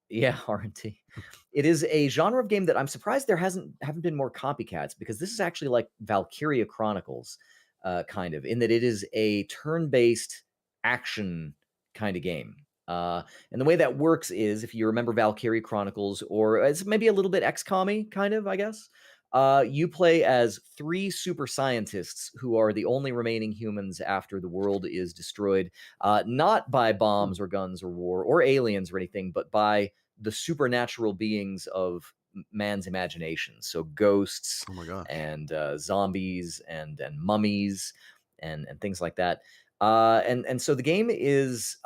yeah, R&D. It is a genre of game that I'm surprised there haven't been more copycats, because this is actually like Valkyria Chronicles, kind of, in that it is a turn-based action kind of game. And the way that works is, if you remember Valkyria Chronicles, or it's maybe a little bit XCOM-y, kind of, I guess. You play as 3 super scientists who are the only remaining humans after the world is destroyed, not by bombs or guns or war or aliens or anything, but by the supernatural beings of man's imagination. So ghosts Oh my gosh. and zombies and mummies and things like that. And so the game is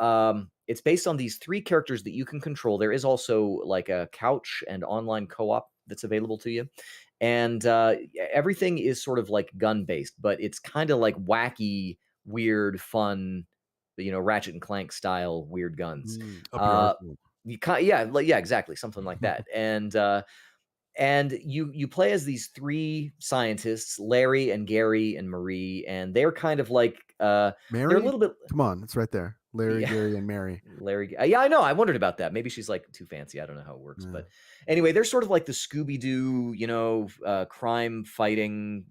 it's based on these 3 characters that you can control. There is also like a couch and online co-op that's available to you. And everything is sort of like gun based, but it's kind of like wacky, weird, fun, Ratchet and Clank style weird guns. Up your Uh, arsenal. yeah, exactly, something like that. And you play as these 3 scientists, Larry and Gary and Marie, and they're kind of like they're a Mary? little bit Come on, it's right there. Larry, yeah. Gary, and Mary. Larry. Yeah, I know. I wondered about that. Maybe she's like too fancy. I don't know how it works. Yeah. But anyway, they're sort of like the Scooby Doo, crime fighting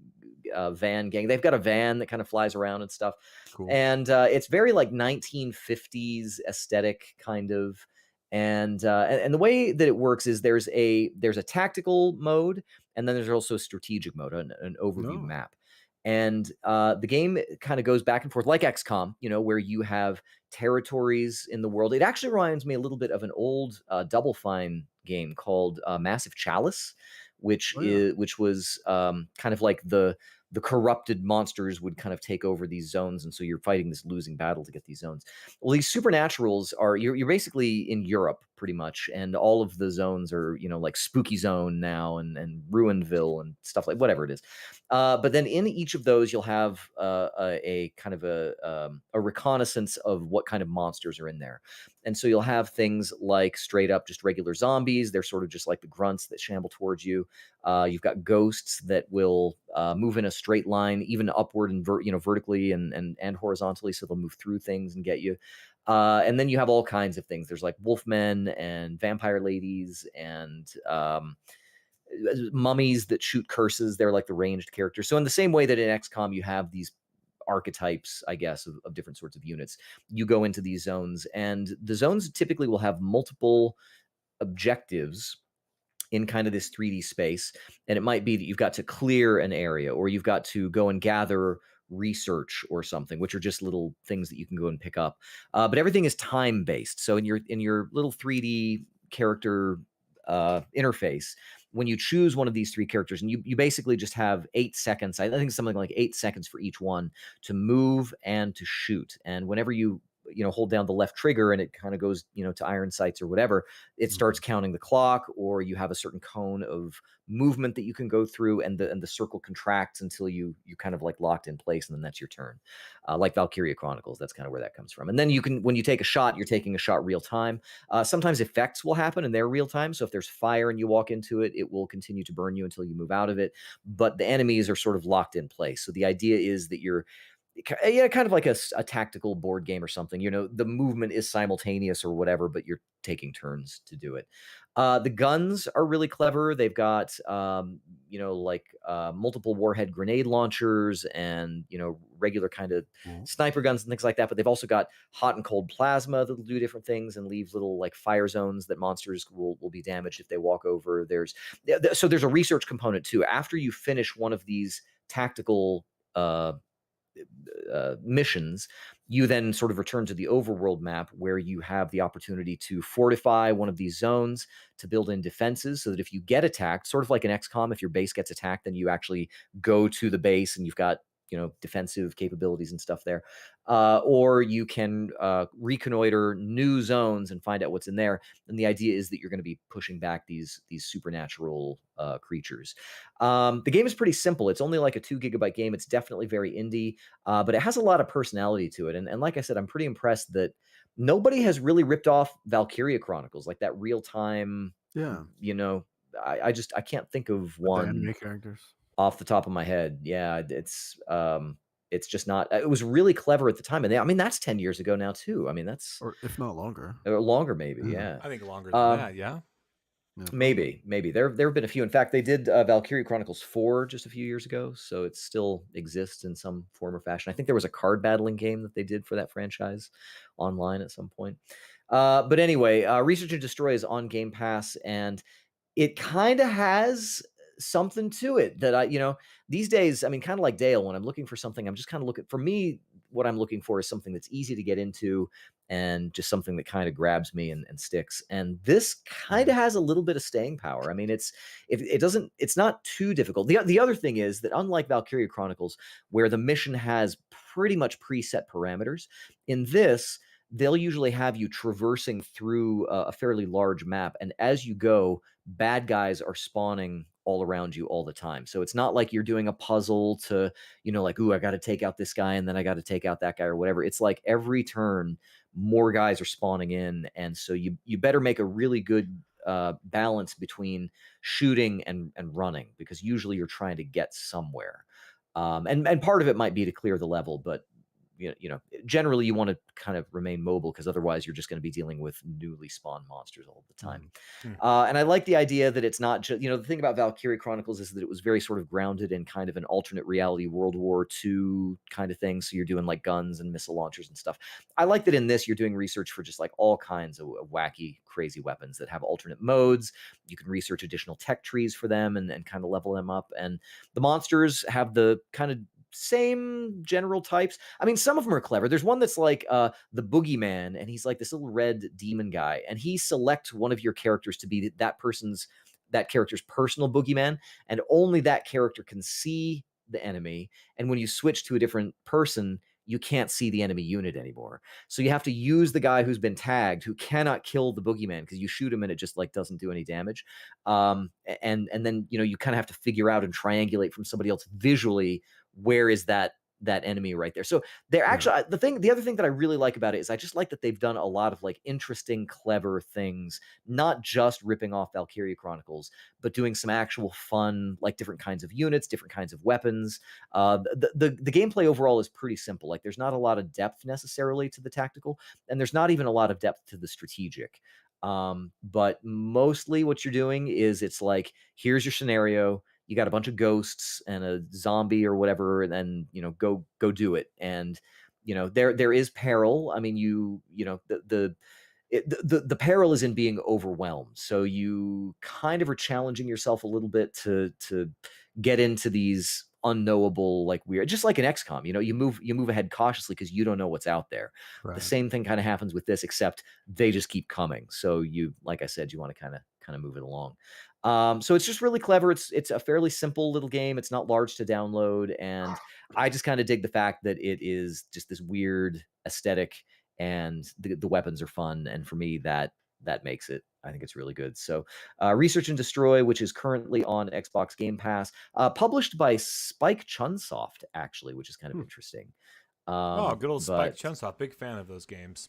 van gang. They've got a van that kind of flies around and stuff. Cool. And it's very like 1950s aesthetic, kind of. And the way that it works is there's a tactical mode, and then there's also a strategic mode, an overview No. map. And the game kind of goes back and forth like XCOM, where you have territories in the world. It actually reminds me a little bit of an old Double Fine game called Massive Chalice, which Oh, yeah. was kind of like the corrupted monsters would kind of take over these zones, and so you're fighting this losing battle to get these zones. Well, these supernaturals are you're basically in Europe pretty much, and all of the zones are like Spooky Zone now and Ruinville and stuff like whatever it is. But then in each of those, you'll have a kind of a reconnaissance of what kind of monsters are in there. And so you'll have things like straight up just regular zombies. They're sort of just like the grunts that shamble towards you. You've got ghosts that will move in a straight line, even upward and vertically and horizontally, so they'll move through things and get you. And then you have all kinds of things. There's like wolfmen and vampire ladies and mummies that shoot curses. They're like the ranged characters. So in the same way that in XCOM you have these archetypes, I guess, of different sorts of units, you go into these zones, and the zones typically will have multiple objectives in kind of this 3D space. And it might be that you've got to clear an area, or you've got to go and gather research or something, which are just little things that you can go and pick up. But everything is time based. So in your little 3D character interface, when you choose one of these 3 characters, and you basically just have 8 seconds, I think something like 8 seconds for each one, to move and to shoot. And whenever you hold down the left trigger and it kind of goes to iron sights or whatever, it starts counting the clock, or you have a certain cone of movement that you can go through, and the circle contracts until you kind of like locked in place, and then that's your turn. Like Valkyria Chronicles, that's kind of where that comes from. And then when you take a shot, you're taking a shot real time. Sometimes effects will happen and they're real time. So if there's fire and you walk into it, it will continue to burn you until you move out of it. But the enemies are sort of locked in place. So the idea is that you're kind of like a tactical board game or something. The movement is simultaneous or whatever, but you're taking turns to do it. The guns are really clever. They've got like multiple warhead grenade launchers and regular kind of sniper guns and things like that. But they've also got hot and cold plasma that'll do different things and leave little like fire zones that monsters will be damaged if they walk over. There's a research component too. After you finish one of these tactical missions, you then sort of return to the overworld map, where you have the opportunity to fortify one of these zones to build in defenses, so that if you get attacked, sort of like an XCOM, if your base gets attacked, then you actually go to the base and you've got defensive capabilities and stuff there, or you can reconnoiter new zones and find out what's in there. And the idea is that you're going to be pushing back these supernatural creatures. The game is pretty simple. It's only like a 2 GB game. It's definitely very indie, but it has a lot of personality to it. And like I said, I'm pretty impressed that nobody has really ripped off Valkyria Chronicles, like that real time. Yeah. I can't think of With the one anime characters. off the top of my head. Yeah, it's just not. It was really clever at the time, and I mean that's 10 years ago now too. I mean that's Or if not longer. or longer maybe. Yeah. Yeah, I think longer than Um, that. Yeah. Yeah, maybe there have been a few. In fact, they did Valkyrie Chronicles 4 just a few years ago, so it still exists in some form or fashion. I think there was a card battling game that they did for that franchise online at some point. But anyway, Research and Destroy is on Game Pass, and it kind of has something to it that these days, I mean, kind of like Dale, when I'm looking for something, I'm just kind of looking for me. What I'm looking for is something that's easy to get into and just something that kind of grabs me and sticks. And this kind of has a little bit of staying power. I mean, it's not too difficult. The other thing is that unlike Valkyria Chronicles, where the mission has pretty much preset parameters, in this, they'll usually have you traversing through a fairly large map. And as you go, bad guys are spawning all around you all the time. So it's not like you're doing a puzzle to, like, ooh, I got to take out this guy and then I got to take out that guy or whatever. It's like every turn, more guys are spawning in. And so you better make a really good balance between shooting and running, because usually you're trying to get somewhere. And part of it might be to clear the level, but generally you want to kind of remain mobile, because otherwise you're just going to be dealing with newly spawned monsters all the time. And I like the idea that it's not just, the thing about Valkyrie Chronicles is that it was very sort of grounded in kind of an alternate reality World War II kind of thing. So you're doing like guns and missile launchers and stuff. I like that in this, you're doing research for just like all kinds of wacky, crazy weapons that have alternate modes. You can research additional tech trees for them and kind of level them up. And the monsters have the kind of same general types. I mean, some of them are clever. There's one that's like the boogeyman, and he's like this little red demon guy, and he selects one of your characters to be that character's personal boogeyman, and only that character can see the enemy. And when you switch to a different person, you can't see the enemy unit anymore. So you have to use the guy who's been tagged, who cannot kill the boogeyman, because you shoot him and it just like doesn't do any damage. And then you kind of have to figure out and triangulate from somebody else visually where is that enemy right there. So they're actually the other thing that I really like about it is I just like that they've done a lot of like interesting, clever things, not just ripping off Valkyria Chronicles, but doing some actual fun, like different kinds of units, different kinds of weapons. The gameplay overall is pretty simple. Like there's not a lot of depth necessarily to the tactical, and there's not even a lot of depth to the strategic. But mostly what you're doing is it's like, here's your scenario. You got a bunch of ghosts and a zombie or whatever, and then go do it. And there is peril. I mean, the peril is in being overwhelmed. So you kind of are challenging yourself a little bit to get into these unknowable, like weird, just like an XCOM. You move ahead cautiously because you don't know what's out there. Right. The same thing kind of happens with this, except they just keep coming. So you, like I said, you want to kind of move it along. So it's just really clever. It's a fairly simple little game. It's not large to download, and I just kind of dig the fact that it is just this weird aesthetic, and the weapons are fun. And for me, that makes it. I think it's really good. So, Research and Destroy, which is currently on Xbox Game Pass, published by Spike Chunsoft, actually, which is kind of interesting. Good old Spike but Chunsoft. Big fan of those games.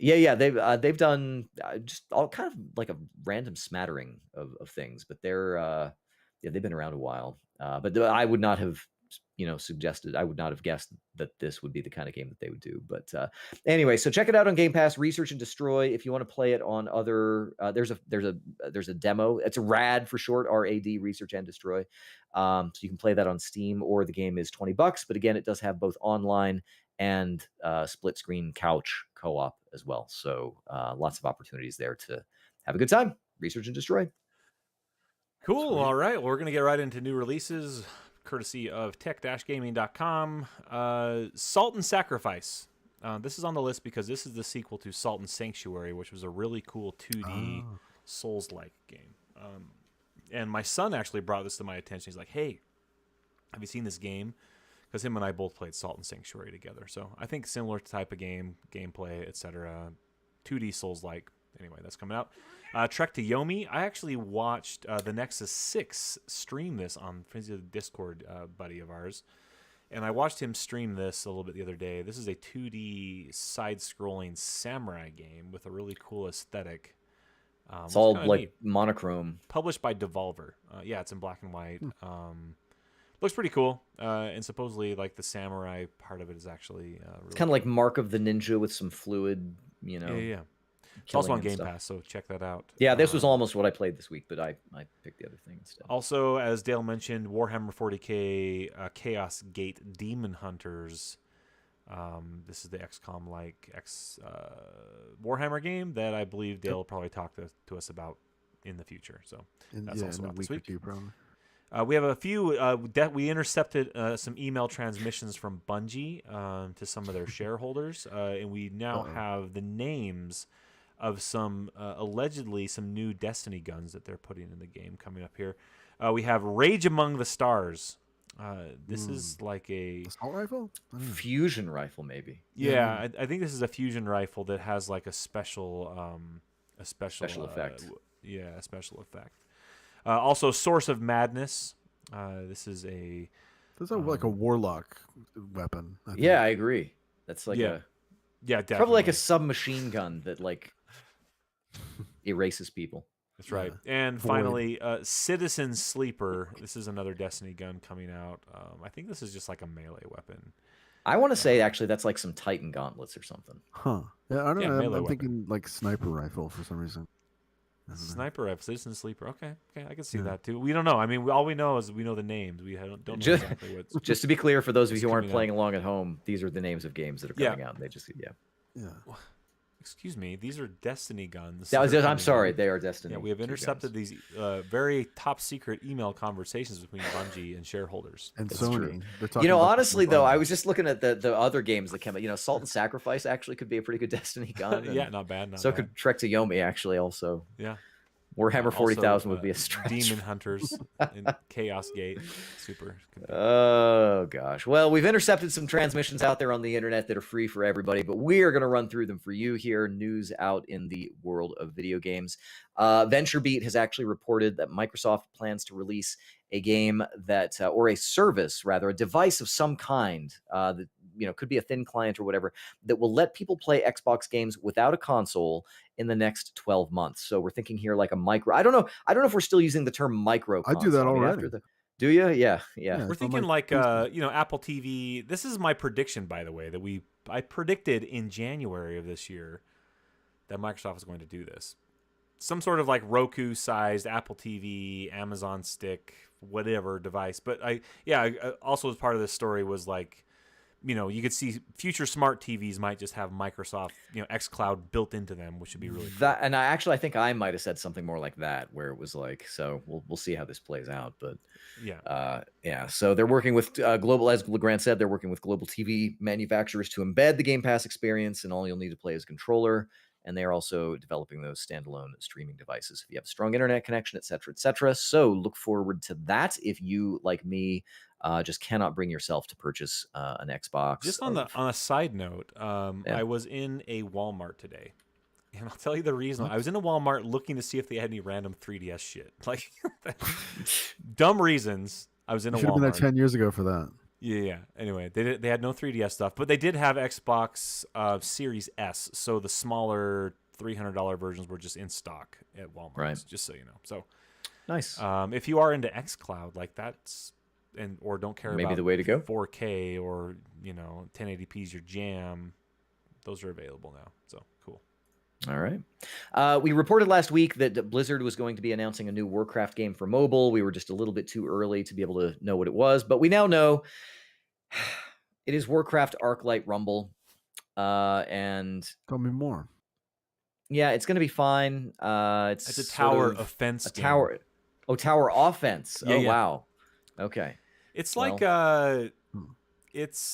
yeah, they've done just all kind of like a random smattering of things, but they've been around a while. But I would not have suggested, I would not have guessed that this would be the kind of game that they would do. But anyway, so check it out on Game Pass. Research and Destroy. If you want to play it on other, there's a demo. It's RAD for short, RAD, Research and Destroy. So you can play that on Steam, or the game is $20. But again, it does have both online and split screen couch co-op as well. So lots of opportunities there to have a good time. Research and Destroy. Cool. Sweet. All right. Well, we're going to get right into new releases, courtesy of tech-gaming.com. Salt and Sacrifice. This is on the list because this is the sequel to Salt and Sanctuary, which was a really cool 2D Souls-like game. And my son actually brought this to my attention. He's like, hey, have you seen this game because him and I both played Salt and Sanctuary together. So I think similar type of gameplay, etc. 2D Souls-like. Anyway, that's coming out. Trek to Yomi. I actually watched the Nexus 6 stream this on the Discord buddy of ours. And I watched him stream this a little bit the other day. This is a 2D side-scrolling samurai game with a really cool aesthetic. It's all kinda like neat. monochrome. Published by Devolver. Yeah, it's in black and white. Looks pretty cool. And supposedly, like, the samurai part of it is actually really It's kind of like Mark of the Ninja with some fluid, Yeah. It's also killing on and Game stuff. Pass, so check that out. Yeah, this was almost what I played this week, but I picked the other thing instead. Also, as Dale mentioned, Warhammer 40k Chaos Gate Demon Hunters. This is the XCOM-like Warhammer game that I believe Dale will probably talk to us about in the future. So that's also in a out this week or week. two, probably. We have a few. We intercepted some email transmissions from Bungie to some of their shareholders, and we now have the names of some allegedly some new Destiny guns that they're putting in the game coming up here. We have Rage Among the Stars. This is like a assault rifle, Fusion rifle, maybe. yeah. I think this is a fusion rifle that has like a special Special effect. A special effect. Also, Source of Madness. This is a That's like a warlock weapon. I think. Yeah, I agree. That's like yeah, definitely. probably like a submachine gun that like erases people. That's right. Yeah. And Void. finally, Citizen Sleeper. This is another Destiny gun coming out. I think this is just like a melee weapon. I want to say actually that's like some Titan gauntlets or something. Huh? Yeah, I don't Yeah, know. melee I'm weapon. thinking like sniper rifle for some reason. I don't know. Sniper rifle, Citizen Sleeper. Okay, I can see Yeah. that too. We don't know. I mean, all we know is we know the names. We don't know Just- exactly what's. Just to be clear, for those of It's you who aren't coming playing along at home, these are the names of games that are Yeah. coming out. And they just Yeah. Excuse me. These are Destiny guns. That was that are I'm coming sorry, out. they are Destiny. Yeah, we have 2 intercepted guns. these very top secret email conversations between Bungie and shareholders. And That's Sony. true. They're talking You know, about the honestly same though, I gun. was just looking at the other games that came out. You know, Salt and Sacrifice actually could be a pretty good Destiny gun. Yeah, and not bad. Not so bad. could Trek to Yomi actually also. Yeah. Warhammer Also, 40,000 would be a stretch. Demon Hunters and Chaos Gate. Super. Oh gosh. Well, we've intercepted some transmissions out there on the internet that are free for everybody, but we are going to run through them for you here. News out in the world of video games. VentureBeat has actually reported that Microsoft plans to release a game that, or a service rather, a device of some kind that could be a thin client or whatever that will let people play Xbox games without a console in the next 12 months. So we're thinking here like a micro. I don't know if we're still using the term micro. I do that console. already. Do you? Yeah. Yeah. We're It's on thinking my like Facebook. Apple TV. This is my prediction, by the way, that I predicted in January of this year that Microsoft was going to do this. Some sort of like Roku-sized Apple TV, Amazon Stick, whatever device. But also as part of this story was like, you could see future smart TVs might just have Microsoft, xCloud built into them, which would be really cool. That, and I think I might have said something more like that, where it was like, so we'll see how this plays out. But Yeah. So they're working with global, as LeGrand said, they're working with global TV manufacturers to embed the Game Pass experience, and all you'll need to play is a controller. And they are also developing those standalone streaming devices if you have a strong internet connection, et cetera, et cetera. So look forward to that if you, like me, just cannot bring yourself to purchase an Xbox. Just on a side note, I was in a Walmart today, and I'll tell you the reason. I was in a Walmart looking to see if they had any random 3DS shit, like dumb reasons. I was in a Should have been there Walmart. 10 years ago for that. Yeah. Anyway, they had no 3DS stuff, but they did have Xbox Series S. So the smaller $300 versions were just in stock at Walmart. Right. Just so you know. So nice. if you are into xCloud, like that's or don't care Maybe about the way to go. 4K or 1080p is your jam, those are available now. So cool. All right. We reported last week that Blizzard was going to be announcing a new Warcraft game for mobile. We were just a little bit too early to be able to know what it was, but we now know it is Warcraft Arclight Rumble. And Tell me more. yeah, it's going to be fine. It's a sort tower of offense a game. tower. Oh, tower offense. Yeah, Oh, yeah. wow. Okay. It's Well.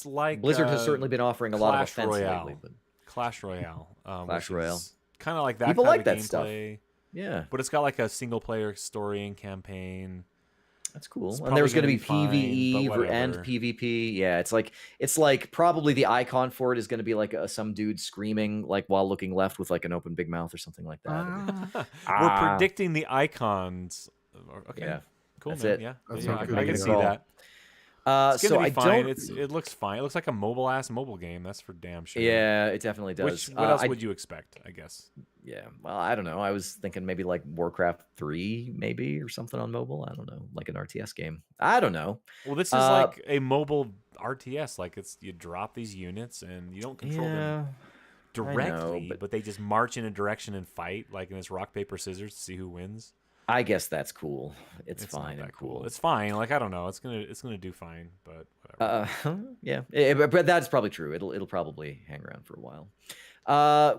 like Blizzard has certainly been offering a lot of Clash offense Royale. lately, but Clash Royale. Clash Royale. Kind of like that People kind like of that stuff. gameplay, yeah. but it's got like a single player story and campaign. That's cool. It's And there's going probably to be gonna be fine, PVE but and whatever. PvP. Yeah, it's like probably the icon for it is going to be like some dude screaming like while looking left with like an open big mouth or something like that. We're Ah, predicting the icons. Okay, yeah, cool, that's man. it. Yeah, That You yeah, sounds can good I to make can it a me. see call. that. It's So gonna be I fine. don't. It looks fine. It looks like a mobile ass mobile game. That's for damn sure. Yeah, it definitely does. What else would you expect? I guess. Yeah. Well, I don't know. I was thinking maybe like Warcraft 3, maybe or something on mobile. I don't know, like an RTS game. I don't know. Well, this is Uh, like a mobile RTS. Like it's you drop these units and you don't control them yeah, I know, directly, but they just march in a direction and fight, like in this rock paper scissors to see who wins. I guess that's cool. It's It's fine not and that cool. cool. It's fine. Like I don't know. It's gonna do fine, but whatever. Yeah, but that's probably true. It'll probably hang around for a while.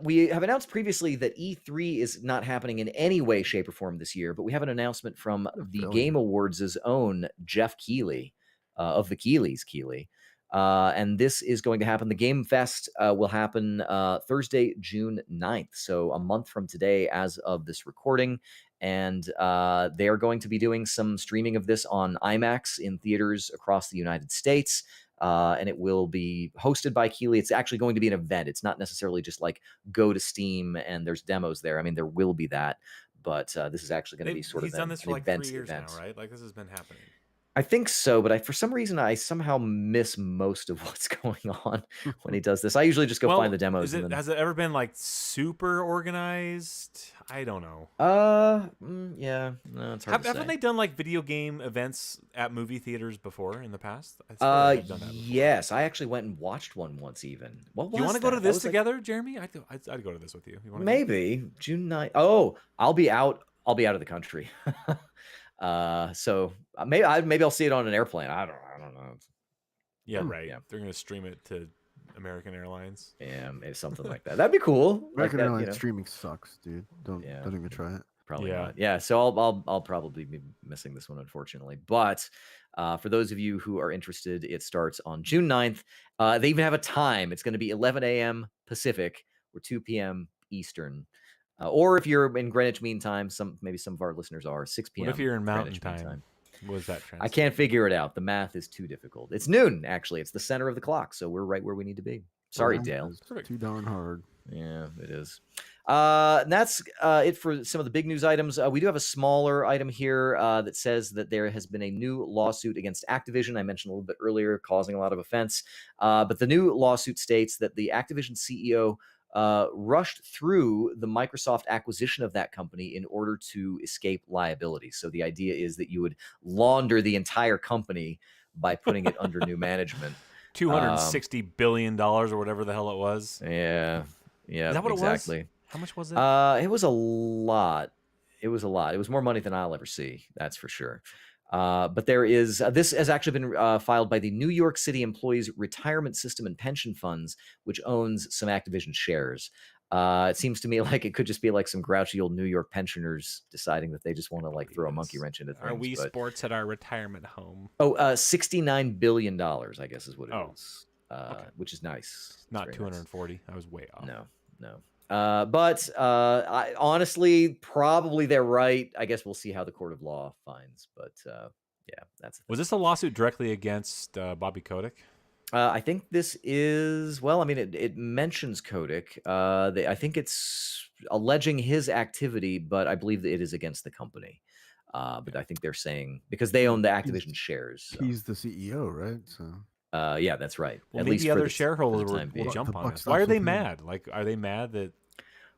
We have announced previously that E3 is not happening in any way, shape, or form this year, but we have an announcement from the failure. Game Awards' own Jeff Keighley of the Keighley's Keighley. And this is going to happen. The Game Fest will happen Thursday, June 9th. So a month from today, as of this recording. And they are going to be doing some streaming of this on IMAX in theaters across the United States. And it will be hosted by Keighley. It's actually going to be an event. It's not necessarily just like go to Steam and there's demos there. I mean, there will be that, but this is actually going to be sort He's of done this for an like event 3 years event. now, right? Like this has been happening. I think so, but for some reason I somehow miss most of what's going on when he does this. I usually just go find the demos. Has it ever been like super organized? I don't know. Yeah, no, it's hard to Haven't say. they done like video game events at movie theaters before in the past? I swear they've done that before. Yes, I actually went and watched one once. Even what was Do you want to go that? to That this was like- together, Jeremy? I'd go to this with you. You want to maybe June 9th. Oh, I'll be out. I'll be out of the country. So maybe I'll see it on an airplane. I don't know. Yeah, right. Yeah. They're gonna stream it to American Airlines. Yeah, maybe something like that. That'd be cool. Like American that, Airlines streaming sucks, dude. Don't even try it. Probably Yeah. not. Yeah, so I'll probably be missing this one, unfortunately. But for those of you who are interested, it starts on June 9th. They even have a time. It's going to be 11 a.m. Pacific or 2 p.m. Eastern. Or if you're in Greenwich Mean Time, maybe some of our listeners are 6 p.m. What if you're in Mountain Greenwich Mean Time? What does that translate? I can't figure it out. The math is too difficult. It's noon, actually. It's the center of the clock, so we're right where we need to be. Sorry, Math Dale. is too darn hard. Yeah, it is. And that's it for some of the big news items. We do have a smaller item here that says that there has been a new lawsuit against Activision. I mentioned a little bit earlier, causing a lot of offense. But the new lawsuit states that the Activision CEO rushed through the Microsoft acquisition of that company in order to escape liability. So the idea is that you would launder the entire company by putting it under new management. $260 billion or whatever the hell it was. Yeah. Yeah. Is that what exactly. it was? How much was it? It was a lot. It was a lot. It was more money than I'll ever see. That's for sure. But there is this has actually been filed by the New York City Employees Retirement System and Pension Funds, which owns some Activision shares. It seems to me like it could just be like some grouchy old New York pensioners deciding that they just want to like throw a monkey wrench into things. Are we sports at our retirement home? $69 billion, I guess is what it is. Okay. Which is nice. It's Not very 240. nice. I was way off. No. But I, honestly, probably they're right. I guess we'll see how the court of law finds. But yeah, that's. Was this a lawsuit directly against Bobby Kotick? I think this is well. I mean, it mentions Kotick. I think it's alleging his activity, but I believe that it is against the company. But I think they're saying because they own the Activision shares. So. He's the CEO, right? So. Yeah, that's right. Well, At maybe least for other the shareholders for the time will being. jump The on buck this. stops Why are with they him. mad? Like, are they mad that?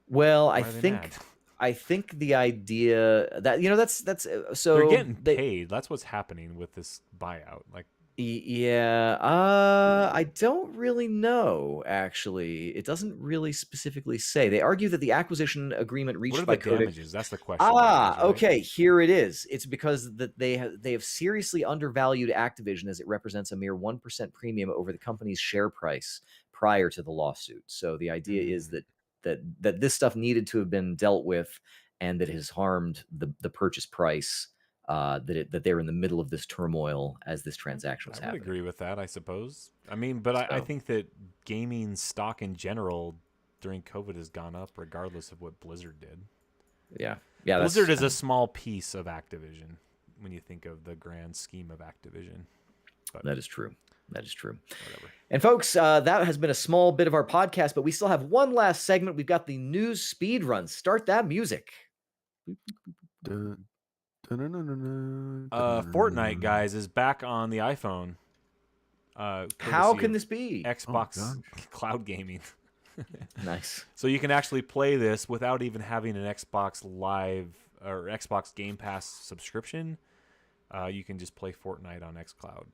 Well, Why I are they think. mad? I think the idea that that's so They're getting paid. That's what's happening with this buyout. Like, yeah, I don't really know. Actually, it doesn't really specifically say. They argue that the acquisition agreement reached what are by the Kotick. damages? That's the question. Right? Okay, here it is. It's because that they have seriously undervalued Activision as it represents a mere 1% premium over the company's share price prior to the lawsuit. So the idea is that this stuff needed to have been dealt with, and that it has harmed the purchase price. That they're in the middle of this turmoil as this transaction was I would happening. agree with that, I suppose. I mean, but I think that gaming stock in general during COVID has gone up regardless of what Blizzard did. Yeah. Blizzard is a small piece of Activision. when you think of the grand scheme of Activision. But That is true. That is true. whatever. And folks, that has been a small bit of our podcast, but we still have one last segment. We've got the news speed run. Start that music. Dun, dun, Fortnite, guys, is back on the iPhone. How courtesy can of this be? Xbox Cloud Gaming. Nice. So you can actually play this without even having an Xbox Live or Xbox Game Pass subscription. You can just play Fortnite on xCloud.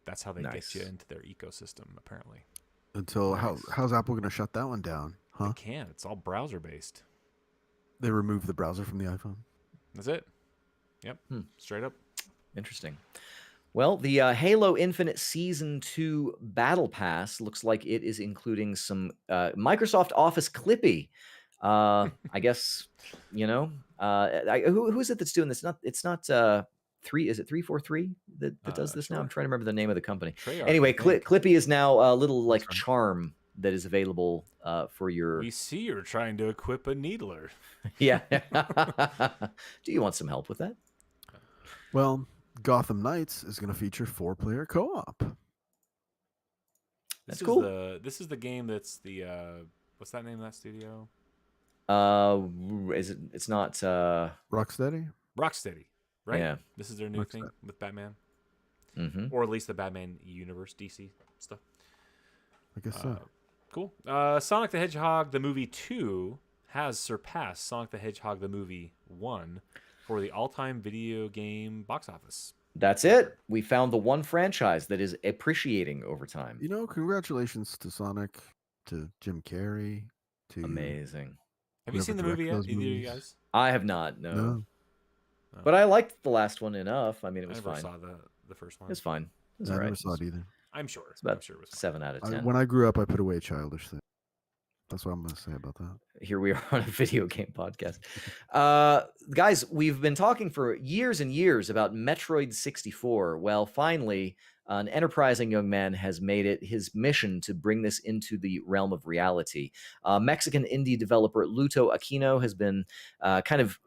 That's how they Nice. get you into their ecosystem, apparently. Until Nice. how's Apple going to shut that one down? Huh? They can. It's all browser based. They removed the browser from the iPhone. That's it. Yep. Straight up. Interesting. Well, the Halo Infinite Season 2 Battle Pass looks like it is including some Microsoft Office Clippy. I guess, who is it that's doing this? It's not 343 that does this now? I'm Sure. trying to remember the name of the company. Treyarch, Anyway, I think. Clippy is now a little like right. charm that is available for your... We see you're trying to equip a needler. Yeah. Do you want some help with that? Well, Gotham Knights is going to feature 4-player co-op. That's This cool. This is the game that's the what's that name of that studio? Is it? It's not. Rocksteady? Rocksteady, right? Yeah. This is their new Rocksteady. thing with Batman, Mm-hmm. or at least the Batman universe, DC stuff. I guess so. Cool. Sonic the Hedgehog the movie 2 has surpassed Sonic the Hedgehog the movie 1 for the all-time video game box office. That's it. We found the one franchise that is appreciating over time. You know, congratulations to Sonic, to Jim Carrey, to Amazing. Have you whoever seen the movie yet? directed Either those of you movies. guys? I have not. No. No. But I liked the last one enough. I mean, it I was never fine. saw the first one. It was fine. It was I all never right. saw it either. I'm sure. It's about I'm sure it was fine. 7 out of 10. When I grew up, I put away childish things. That's what I'm going to say about that. Here we are on a video game podcast. Guys, we've been talking for years and years about Metroid 64. Well, finally, an enterprising young man has made it his mission to bring this into the realm of reality. Mexican indie developer Luto Aquino has been kind of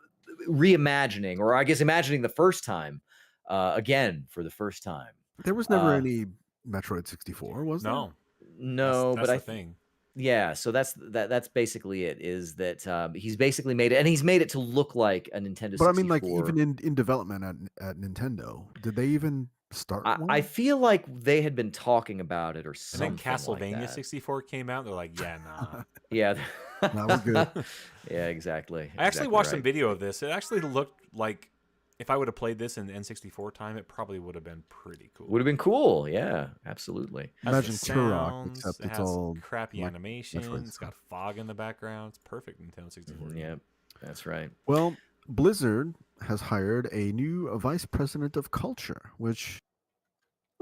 reimagining, or I guess imagining the first time, again for the first time. There was never any Metroid 64, was there? No. No, that's but the thing. Yeah, so that's basically it. Is that he's basically made it, and he's made it to look like a Nintendo 64. But I mean, like, even in development at Nintendo, did they even start one? I feel like they had been talking about it or And something. then Castlevania like that. 64 came out. They're like, yeah, nah. Yeah. That was good. Yeah, exactly. I actually watched some right. video of this. It actually looked like if I would have played this in N64 time, it probably would have been pretty cool. Would have been cool. Yeah, absolutely. Has the Imagine Turok, sounds, except it it's has all crappy like animation. Metroid It's got fog in the background. It's perfect Nintendo 64. Yeah, that's right. Well, Blizzard has hired a new vice president of culture, which,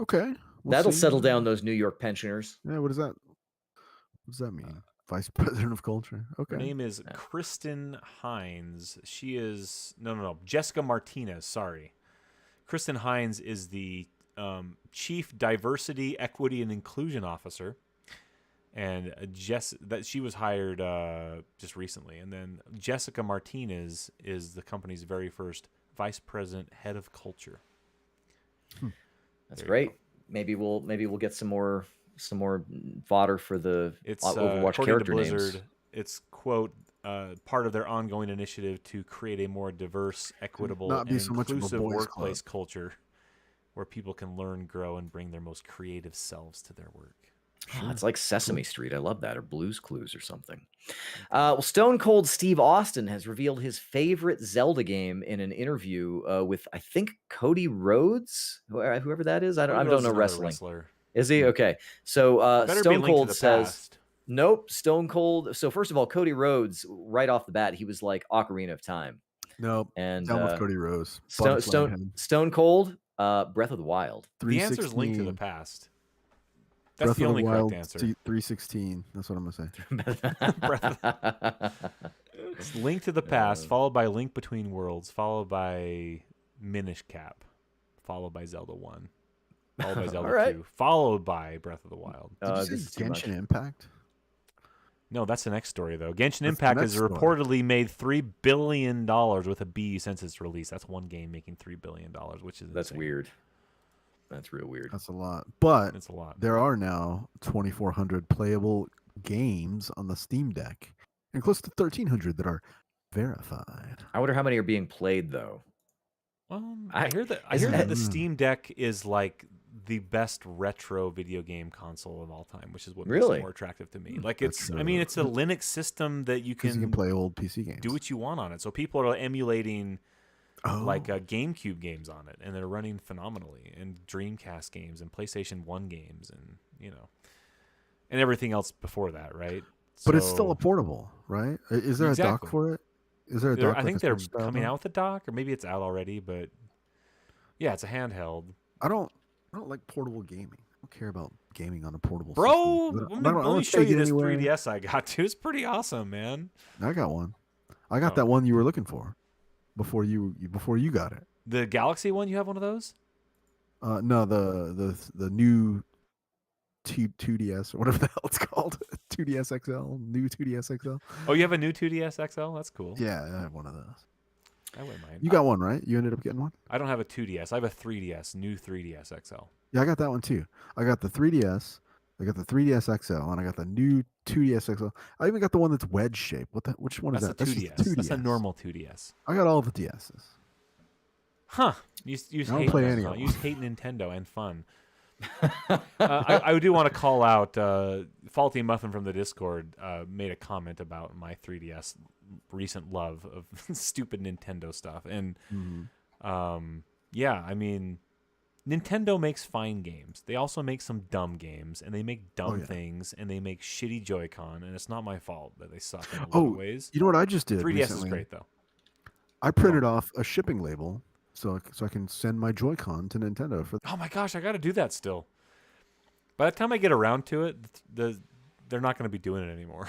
okay. we'll That'll see. settle down those New York pensioners. Yeah, what does that mean? Vice president of culture. Okay. Her name is Kristen Hines. She is no, Jessica Martinez. Sorry, Kristen Hines is the Chief Diversity, Equity, and Inclusion Officer, and she was hired just recently. And then Jessica Martinez is the company's very first Vice President, Head of Culture. That's There you great. go. Maybe we'll get some more fodder for the It's Overwatch according character to Blizzard. names. It's quote part of their ongoing initiative to create a more diverse, equitable, Not be and so much of a inclusive boys' workplace culture where people can learn, grow, and bring their most creative selves to their work. Oh, it's like Sesame Street. I love that, or Blue's Clues or something. Well, Stone Cold Steve Austin has revealed his favorite Zelda game in an interview with, I think, Cody Rhodes, whoever that is. I don't know wrestling. Wrestler. Is he? Okay. So Better be Stone linked to Cold the says, past. nope, Stone Cold. So first of all, Cody Rhodes, right off the bat, he was like Ocarina of Time. Nope. And Down with Cody Rose. Stone Cold, Breath of the Wild. The answer is linked to the 316. past. That's Breath the of only the correct Wild, answer. 316. That's what I'm gonna say. It's Link to the Past, followed by Link Between Worlds, followed by Minish Cap, followed by Zelda 1, followed by Zelda All right. 2, followed by Breath of the Wild. Did you this say is too much. Genshin Impact? No, that's the next story though. Genshin That's the Impact next has story. reportedly made $3 billion with a B since its release. That's one game making $3 billion, which is That's insane. weird. That's real weird. That's a lot. But It's a lot. there are now 2,400 playable games on the Steam Deck, and close to 1,300 that are verified. I wonder how many are being played though. I hear that the Steam Deck is like the best retro video game console of all time, which is what makes Really? it more attractive to me. Like That's I mean, it's a Linux system that you Because can, you can play old PC games. do what you want on it. So people are emulating like Oh. GameCube games on it, and they're running phenomenally, and Dreamcast games and PlayStation 1 games, and and everything else before that, right? But it's still So- a portable, right? Is there a Exactly. dock for it? Is there a They're- dock? I like think a they're Switch style coming dock? out with the dock, or maybe it's out already. But yeah, it's a handheld. I don't like portable gaming. I don't care about gaming on a portable Bro, system. let me show you this 3DS I got too. It's pretty awesome, man. I got one. I got Oh. that one you were looking for before you got it. The Galaxy one, you have one of those? No, the new 2DS or whatever the hell it's called. 2DS XL, new 2DS XL. Oh, you have a new 2DS XL? That's cool. Yeah, I have one of those. I wouldn't mind. You got one, right? You ended up getting one? I don't have a 2DS. I have a 3DS, new 3DS XL. Yeah, I got that one too. I got the 3DS, I got the 3DS XL, and I got the new 2DS XL. I even got the one that's wedge shaped. Which one That's is a that? 2DS. That's, That's a normal 2DS. I got all the DSs. Huh. You don't hate play those, any huh? of You hate Nintendo and fun. I do want to call out Faulty Muffin from the Discord made a comment about my 3DS recent love of stupid Nintendo stuff. And yeah, I mean, Nintendo makes fine games. They also make some dumb games, and they make dumb things, and they make shitty Joy-Con, and it's not my fault that they suck in a lot of ways. You know what I just did 3DS recently? is great, though. I printed off a shipping label so I can send my Joy-Con to Nintendo for. Oh my gosh, I got to do that still. By the time I get around to it, they're not going to be doing it anymore.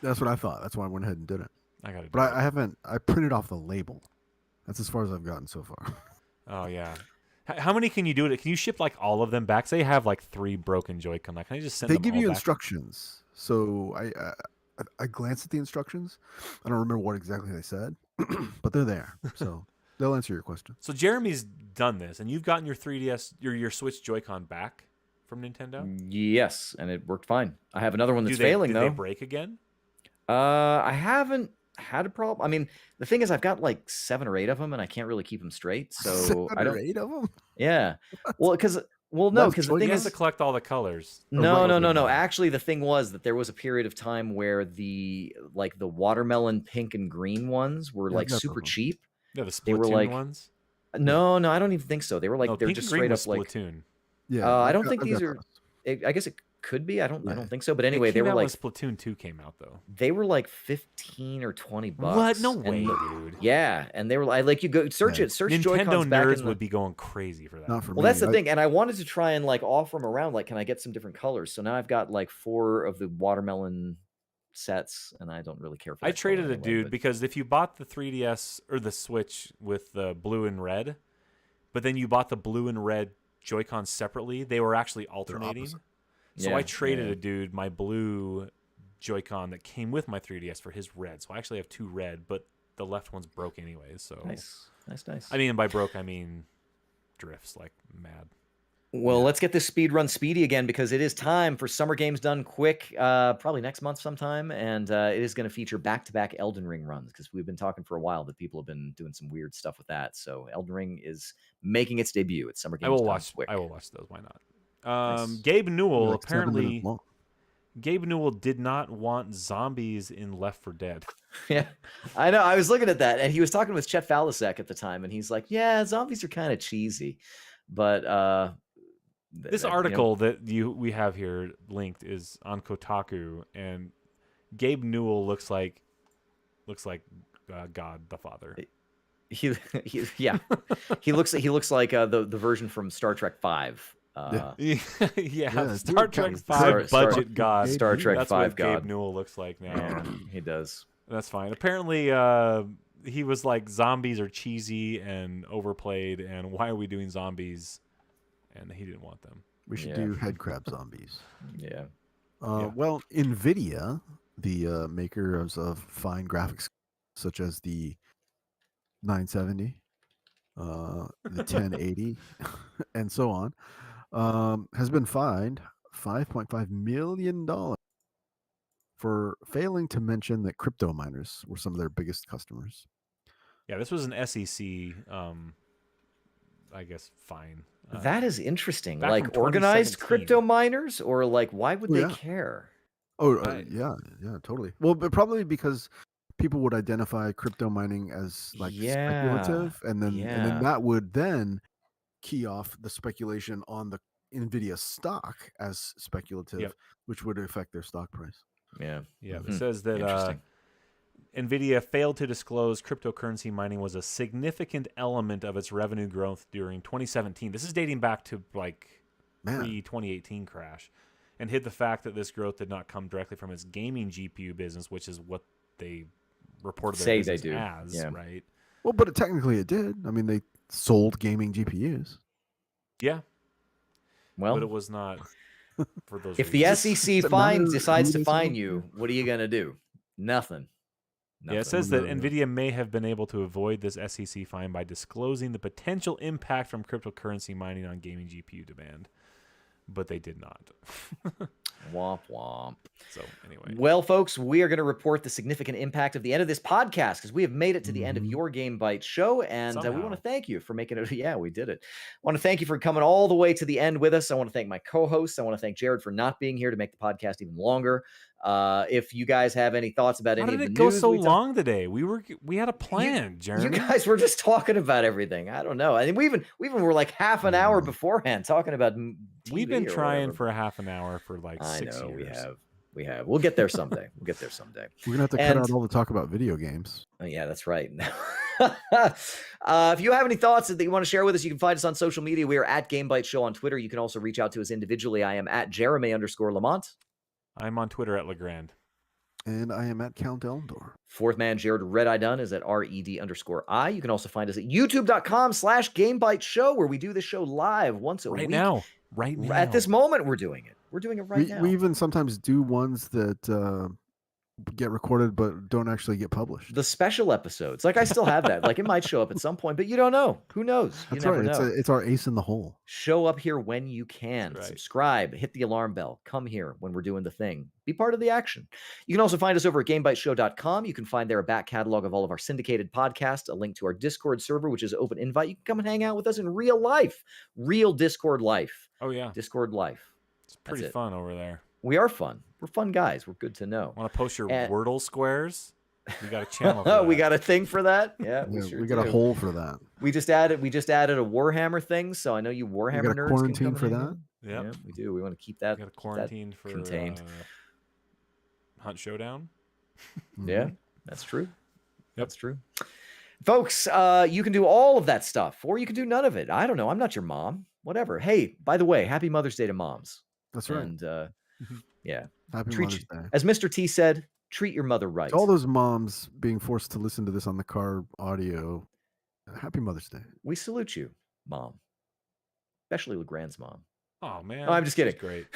That's what I thought. That's why I went ahead and did it. I got to do But it. I haven't. I printed off the label. That's as far as I've gotten so far. Oh yeah. How many can you do it? Can you ship like all of them back? Say you have like 3 broken Joy-Con. Like, can I just send They them give all you back? instructions. So I glanced at the instructions. I don't remember what exactly they said, but they're there. So they'll answer your question. So Jeremy's done this, and you've gotten your 3DS, your Switch Joy-Con back from Nintendo. Yes, and it worked fine. I have another one that's Do failing they though. break again? I haven't had a problem. I mean, the thing is, I've got like 7 or 8 of them, and I can't really keep them straight. So 7 I or don't. 8 of them. Yeah. Well, because no, That's because the Joy-Con? thing You is, have to collect all the colors. no. regular. Actually, the thing was that there was a period of time where the watermelon pink and green ones were Yeah, I've like got super those. cheap. Yeah, the They were, Splatoon like, ones. No, I don't even think so. They were like No, they're pink just and green straight was up like. Splatoon. Yeah. I I've don't got- think I've these got are. those. I guess it could be. I Yeah. don't think so. But anyway, it they came were out like when Splatoon 2 came out though. they were like 15 or 20 bucks. What? No and way, the- dude. Yeah, and they were like you go search Yeah. it, search Nintendo Joy-Cons back nerds in would be going crazy for that. Not for Well, me. that's the thing, and I wanted to try and like offer them around. Like, can I get some different colors? So now I've got like 4 of the watermelon sets, and I don't really care for. I that color traded a anyway, dude but- because if you bought the 3DS or the Switch with the blue and red, but then you bought the blue and red Joy-Cons separately, they were actually alternating. opposite. So Yeah, I traded yeah. a dude my blue Joy-Con that came with my 3DS for his red. So I actually have 2 red, but the left one's broke anyways. So Nice. I mean, by broke I mean drifts like mad. Well, let's get this speed run speedy again because it is time for Summer Games Done Quick, probably next month sometime, and it is going to feature back-to-back Elden Ring runs because we've been talking for a while that people have been doing some weird stuff with that. So Elden Ring is making its debut at Summer Games I will Done watch. Quick. I will watch those. Why not? Nice. Gabe Newell Like 7 minutes apparently. long. Gabe Newell did not want zombies in Left 4 Dead. Yeah, I know. I was looking at that, and he was talking with Chet Falasek at the time, and he's like, "Yeah, zombies are kind of cheesy," but This article that we have here linked is on Kotaku, and Gabe Newell looks like God the Father. he yeah, he looks like the version from Star Trek V. Yeah, dude, Star Trek Captain 5 Star- budget God. Star Trek That's V what God. Gabe Newell looks like now. Yeah, he does. That's fine. Apparently, he was like, zombies are cheesy and overplayed, and why are we doing zombies? And he didn't want them. We should Yeah. do head crab zombies. Yeah. Yeah. Well, NVIDIA, the makers of fine graphics such as the 970, the 1080, and so on, has been fined $5.5 million for failing to mention that crypto miners were some of their biggest customers. Yeah, this was an SEC, I guess, fine. That is interesting. back Like from organized 2017. crypto miners, or like why would Oh, they yeah. care? Oh, Right. yeah, totally. Well, but probably because people would identify crypto mining as like speculative, and then that would then key off the speculation on the Nvidia stock as speculative, Yep. which would affect their stock price. Yeah. Yeah, Mhm. it says that Interesting. NVIDIA failed to disclose cryptocurrency mining was a significant element of its revenue growth during 2017. This is dating back to like Man, pre-2018 crash, and hid the fact that this growth did not come directly from its gaming GPU business, which is what they reported their Say they business do. as, Yeah. right? well, but technically it did. I mean, they sold gaming GPUs. Yeah, Well, but it was not for those if the reasons. SEC Does it matter decides who to they fine sold you, to? what are you gonna do? Nothing. Yeah, it says that NVIDIA may have been able to avoid this SEC fine by disclosing the potential impact from cryptocurrency mining on gaming GPU demand, but they did not. Womp womp. So anyway, Well, folks, we are going to report the significant impact of the end of this podcast because we have made it to the end of your Game Bytes show, and we want Somehow. to thank you for making it. Yeah, we did it. I want to thank you for coming all the way to the end with us. I want to thank my co-hosts. I want to thank Jared for not being here to make the podcast even longer. If you guys have any thoughts about how any did of the it go news so we talked- long today? We had a plan, you Jeremy. guys were just talking about everything. I don't know. I mean, we even were like half an hour beforehand talking about TV. We've been or trying whatever. for a half an hour for like I 6 know years. we have. We'll get there someday. We're gonna have to cut And- out all the talk about video games. Oh, yeah, that's right. If you have any thoughts that you want to share with us, you can find us on social media. We are at Game Bytes Show on Twitter. You can also reach out to us individually. I am at Jeremy_Lamont. I'm on Twitter at Legrand. And I am at Count Elmdor. Fourth man, Jared Red Eye Dunn, is at RED_I. You can also find us at youtube.com/Game Bytes Show, where we do this show live once a Right week. now. Right now. At this moment, we're doing it. We're doing it right now. We even sometimes do ones that get recorded but don't actually get published. The special episodes. Like, I still have that. Like, it might show up at some point, but you don't know. Who knows? You That's never right. know. It's our ace in the hole. Show up here when you can. Right. Subscribe, hit the alarm bell, come here when we're doing the thing. Be part of the action. You can also find us over at GameBytesShow.com. You can find there a back catalog of all of our syndicated podcasts, a link to our Discord server, which is open invite. You can come and hang out with us in real life. Real Discord life. Oh, yeah. Discord life. It's pretty it. fun over there. We are fun. We're fun guys. We're good to know. Want to post your And- Wordle squares? We got a channel for Oh, we that. got a thing for that? Yeah, Yeah, sure we got do. a hole for that. We just added a Warhammer thing, so I know you Warhammer got a nerds quarantine can come for and hang that? out. Yep. Yeah, we do. We want to keep that. We got a keep that quarantine for contained. Hunt Showdown. Yeah, that's true. Yep. That's true. Folks, you can do all of that stuff, or you can do none of it. I don't know. I'm not your mom. Whatever. Hey, by the way, happy Mother's Day to moms. That's right. And yeah, Happy treat Mother's you- Day. as Mr. T said, treat your mother right. To all those moms being forced to listen to this on the car audio, happy Mother's Day. We salute you, mom. Especially Legrand's mom. Oh, man. Oh, I'm just she's kidding. Great.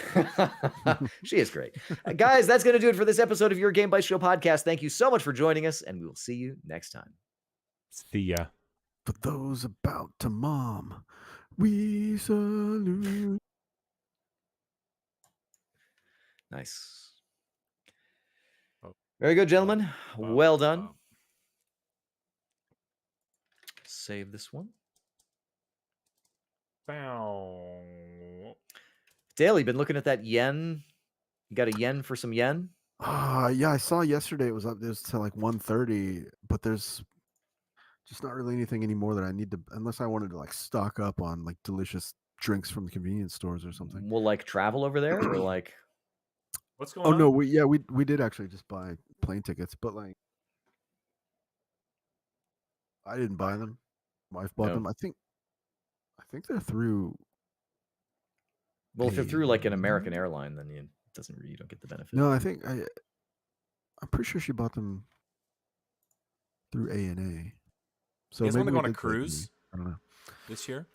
She is great. Guys, that's going to do it for this episode of your Game Bytes Show podcast. Thank you so much for joining us, and we will see you next time. See ya. For those about to mom, we salute. Nice. Oh. Very good, gentlemen. Oh, Well done. oh. Save this one. Bow. Dale, you been looking at that yen? You got a yen for some yen? Yeah, I saw yesterday it was up there's to like 130, but there's just not really anything anymore that I need to, unless I wanted to like stock up on like delicious drinks from the convenience stores or something. We'll like travel over there or like What's going Oh on? no, we did actually just buy plane tickets, but like I didn't buy them. My wife bought No. them. I think they're through. well, if you're through like an Hey. American airline, then you don't get the benefit. No, I'm pretty sure she bought them through A&A. So You guys want to maybe go we on a did save money. cruise I don't know. this year?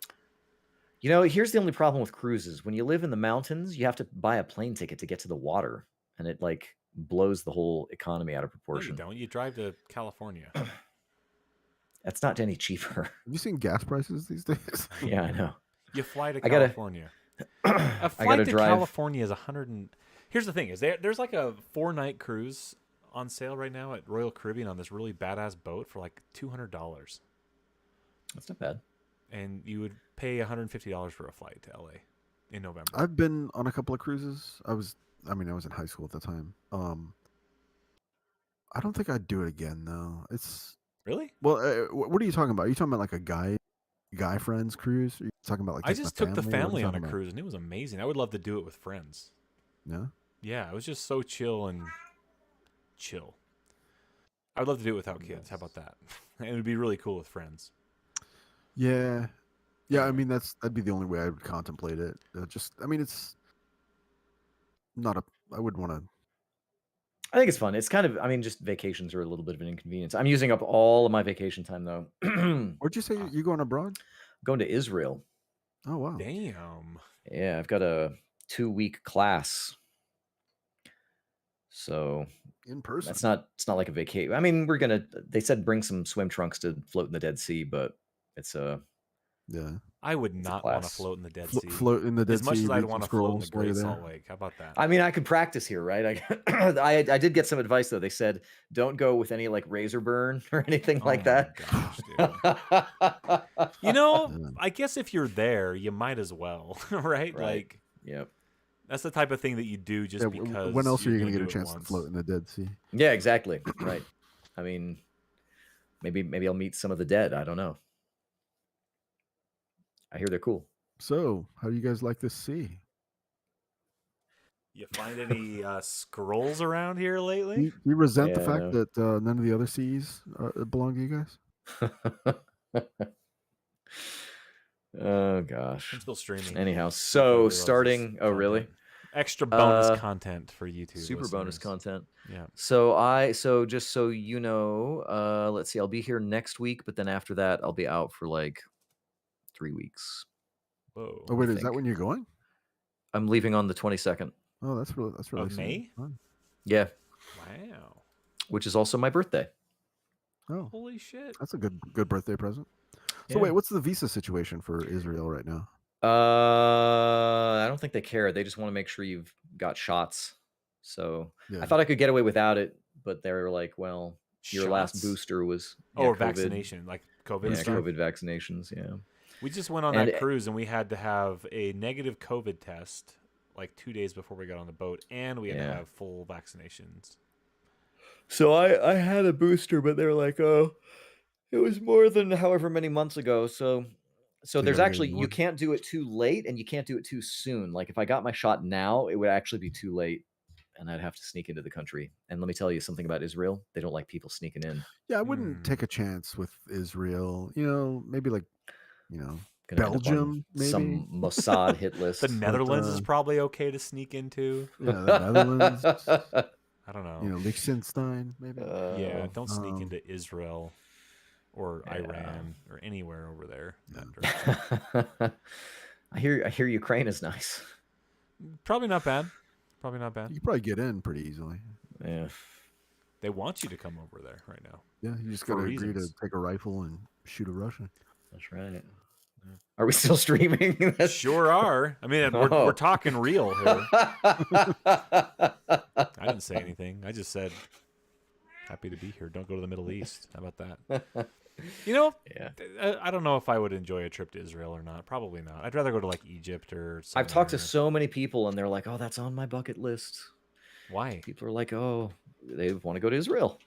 You know, here's the only problem with cruises. When you live in the mountains, you have to buy a plane ticket to get to the water, and it like blows the whole economy out of No, you proportion. don't. You drive to California. That's not any cheaper. Have you seen gas prices these days? Yeah, I know. You fly to I gotta- California. I A flight gotta to drive. California is 100 and... Here's the thing: is there's like a 4-night cruise on sale right now at Royal Caribbean on this really badass boat for like $200, That's not bad. and you would pay $150 for a flight to LA in November. I've been on a couple of cruises. I was in high school at the time. I don't think I'd do it again though. It's Really? well, what are you talking about? Are you talking about like a guy friends cruise? Are you talking about like I taking just the took the family? What are you family on a talking about? cruise, and it was amazing. I would love to do it with friends. Yeah. Yeah, it was just so chill and chill. I would love to do it without kids. How about that? And it would be really cool with friends. Yeah. Yeah, I mean that'd be the only way I would contemplate it. It's not a. I wouldn't want to. I think it's fun. It's kind of, just vacations are a little bit of an inconvenience. I'm using up all of my vacation time though. Where'd you say you going abroad? Going to Israel. Oh wow. Damn. Yeah, I've got a 2-week class. So In person. it's not like a vacation. They said bring some swim trunks to float in the Dead Sea, but it's Yeah. I would not want to class. float in the Dead Sea. Float in the Dead As much Sea. as I'd read some want to float in the scrolls while Great you're there. Salt Lake. How about that? I could practice here, right? I did get some advice though. They said don't go with any like razor burn or anything Oh like my that. gosh, dude. You know, Yeah. I guess if you're there, you might as well, right? Right. Like Yep. that's the type of thing that you do just Yeah, because. when else are you going gonna to get a chance to float in the Dead Sea? Yeah, exactly. Right. I mean, maybe I'll meet some of the dead. I don't know. I hear they're cool. So, how do you guys like this sea? You find any scrolls around here Do lately? you resent the Yeah, fact that none of the other seas belong to you guys? Oh gosh. I'm still streaming. Anyhow, Everybody so loves this starting. Oh, really? content. Extra bonus Uh, content for YouTube. Super bonus listeners. content. Yeah. So just so you know, let's see. I'll be here next week, but then after that, I'll be out for like 3 weeks. Whoa. Oh wait, is think. that when you're going? I'm leaving on the 22nd. Oh, that's really Of soon. May? Fun. Yeah, Wow. which is also my birthday. Oh, Holy shit. that's a good birthday present. So Yeah. wait, what's the visa situation for Israel right now? I don't think they care. They just want to make sure you've got shots. So Yeah. I thought I could get away without it, but they were like, well, your last Shots? booster was Or COVID. vaccination, like COVID. Yeah, stuff. COVID vaccinations. Yeah. We just went on And that cruise and we had to have a negative COVID test like 2 days before we got on the boat, and we had to Yeah. have full vaccinations. So I had a booster, but they're like, oh, it was more than however many months ago. So you there's gotta get actually you more. can't do it too late and you can't do it too soon. Like if I got my shot now, it would actually be too late, and I'd have to sneak into the country. And let me tell you something about Israel: they don't like people sneaking in. Yeah, I wouldn't Hmm. take a chance with Israel. You know, maybe like, Gonna end up on Belgium, maybe. some Mossad hit list. The Netherlands is uh, probably okay to sneak into. Yeah, the Netherlands. I don't know. You know, Liechtenstein, maybe. Yeah, don't sneak um, into Israel or yeah. Iran or anywhere over there. that Yeah. direction. I hear Ukraine is nice. Probably not bad. Probably not You bad. could probably get in pretty easily. Yeah. They want you to come over there right now. Yeah, you just For gotta agree to reasons. take a rifle and shoot a Russian. That's right. Are we still streaming? Sure are. I mean, we're Oh. talking real here. I didn't say anything. I just said, happy to be here. Don't go to the Middle East. How about that? You know, Yeah. I don't know if I would enjoy a trip to Israel or not. Probably not. I'd rather go to like Egypt or I've talked to somewhere. so many people and they're like, oh, that's on my bucket list. Why? People are like, oh, they want to go to Israel.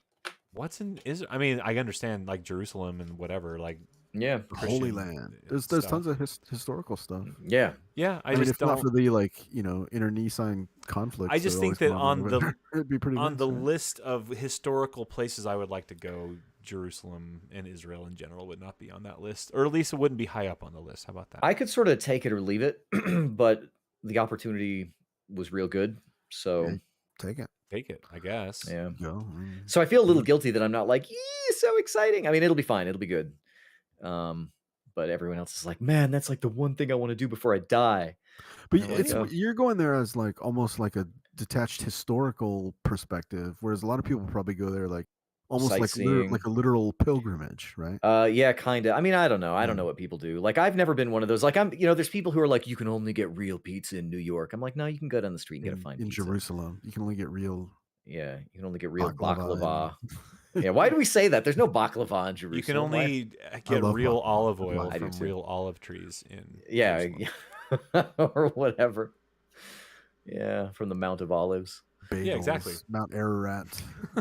What's in Israel? I mean, I understand like Jerusalem and whatever, like Yeah. The Holy Christian Land. stuff. There's tons of historical stuff. Yeah. Yeah, I I mean, just if not don't. for the internecine conflict. I just think that on it'd be pretty on nice, the right? list of historical places I would like to go, Jerusalem and Israel in general would not be on that list, or at least it wouldn't be high up on the list. How about that? I could sort of take it or leave it, but the opportunity was real good. So, Yeah. Take it. Take it, I guess. yeah. Go. So I feel a little guilty that I'm not like, so exciting. I mean, it'll be fine. It'll be good. But everyone else is like, man, that's like the one thing I want to do before I die. But I'm like, it's oh. you're going there as like almost like a detached historical perspective, whereas a lot of people probably go there like almost like Sightseeing. a literal pilgrimage, right? Yeah, kind of. I mean, I don't know. I don't Yeah. know what people do. Like, I've never been one of those. Like, there's people who are like, you can only get real pizza in New York. I'm like, no, you can go down the street and get a fine In pizza. Jerusalem, you can only get real Yeah, you can only get real baklava. baklava. Yeah, why do we say that? There's no baklava in Jerusalem. You can Why- only I get love real baklava. olive That's why oil I do from too. real olive trees in Yeah, Jerusalem. or whatever. Yeah, from the Mount of Olives. bagels, Yeah, exactly. Mount Ararat.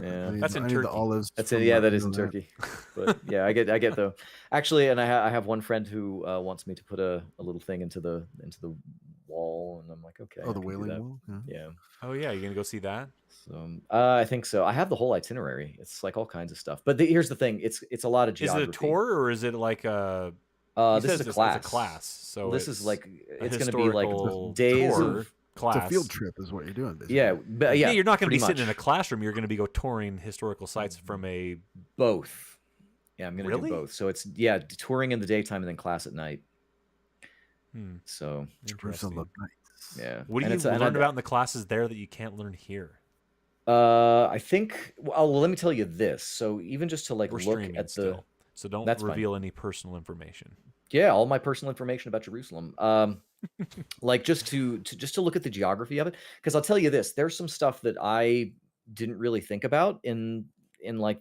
Yeah. That's in I need the Turkey. olives. That's from it. Yeah, Mount that is in Ararat. Turkey. But yeah, I get though. Actually, and I have one friend who wants me to put a little thing into the wall, and I'm like, okay, Oh, I the can do Wailing that. Wall. Yeah. Yeah. Oh yeah, you gonna go see that? So I think so. I have the whole itinerary. It's like all kinds of stuff. But here's the thing. It's a lot of Is geography. it a tour or is it like a? He This says is a it's class. a class. So This is like a it's going to be like historical days tour of class. It's a field trip, is what you're doing, basically. yeah, but yeah. Yeah, you're not going to be pretty sitting in a much. classroom. You're going to be go touring historical sites from a. Both. Yeah, I'm going to Really? do both. So it's touring in the daytime and then class at night. So Jerusalem Interesting. Nights. yeah. What do And you it's- and learn I- about in the classes there that you can't learn here? I think. Well, let me tell you this. So even just to like We're look streaming at the still, so don't That's fine. reveal any personal information. yeah, all my personal information about Jerusalem. Like just to look at the geography of it, because I'll tell you this: there's some stuff that I didn't really think about in like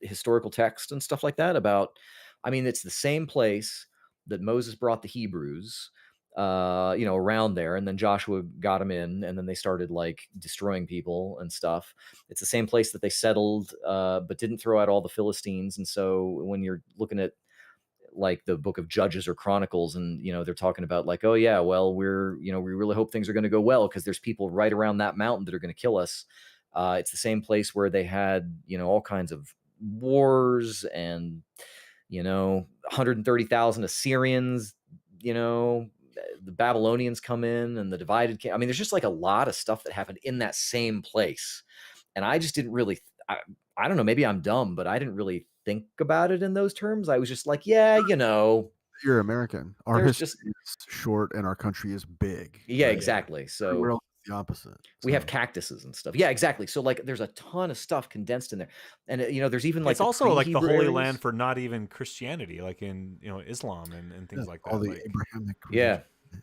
historical text and stuff like that. About, I mean, it's the same place that Moses brought the Hebrews. Around there, and then Joshua got them in, and then they started like destroying people and stuff. It's the same place that they settled, but didn't throw out all the Philistines. And so when you're looking at like the book of Judges or Chronicles, and they're talking about like, oh yeah, well, we really hope things are going to go well because there's people right around that mountain that are going to kill us. It's the same place where they had all kinds of wars and 130,000 Assyrians. The Babylonians come in and the divided I mean, there's just like a lot of stuff that happened in that same place, and I just didn't really. I don't know. Maybe I'm dumb, but I didn't really think about it in those terms. I was just like, yeah, You're American. Our There's history is short and our country is big. yeah, right? exactly. Everywhere So else is the opposite. we have So, cactuses and stuff. Yeah, exactly. So like, there's a ton of stuff condensed in there, and there's even like It's also like the pre-Hebrew Holy areas. Land for not even Christianity, like in Islam and things like that. all the like, Abrahamic. Yeah,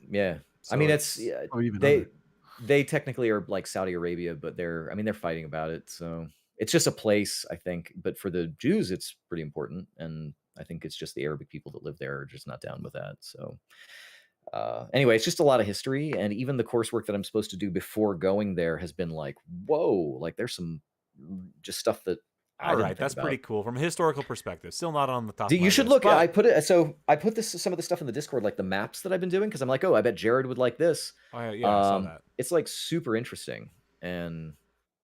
yeah. so I mean, it's- Oh, even they other. they technically are like Saudi Arabia, but they're fighting about it. So it's just a place, I think. But for the Jews, it's pretty important, and I think it's just the Arabic people that live there are just not down with that. So anyway, it's just a lot of history, and even the coursework that I'm supposed to do before going there has been like, whoa, like there's some just stuff that I all didn't right, think that's about. pretty cool from a historical perspective. Still not on the top. You of my should list, look. but- I put some of the stuff in the Discord, like the maps that I've been doing, because I'm like, oh, I bet Jared would like this. Oh, yeah, I saw that. It's like super interesting, and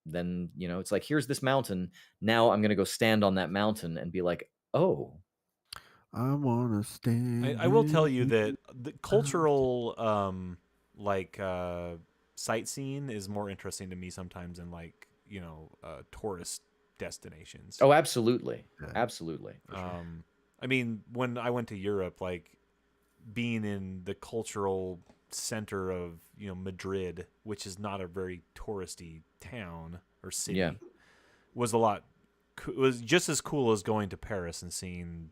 then it's like, here's this mountain. Now I'm gonna go stand on that mountain and be like, oh, I want to stand. I will tell you in that the cultural sightseeing is more interesting to me sometimes than like tourist destinations. oh, absolutely, Yeah. absolutely. I mean, when I went to Europe, like being in the cultural center of Madrid, which is not a very touristy town or city, Yeah. was a lot. It was just as cool as going to Paris and seeing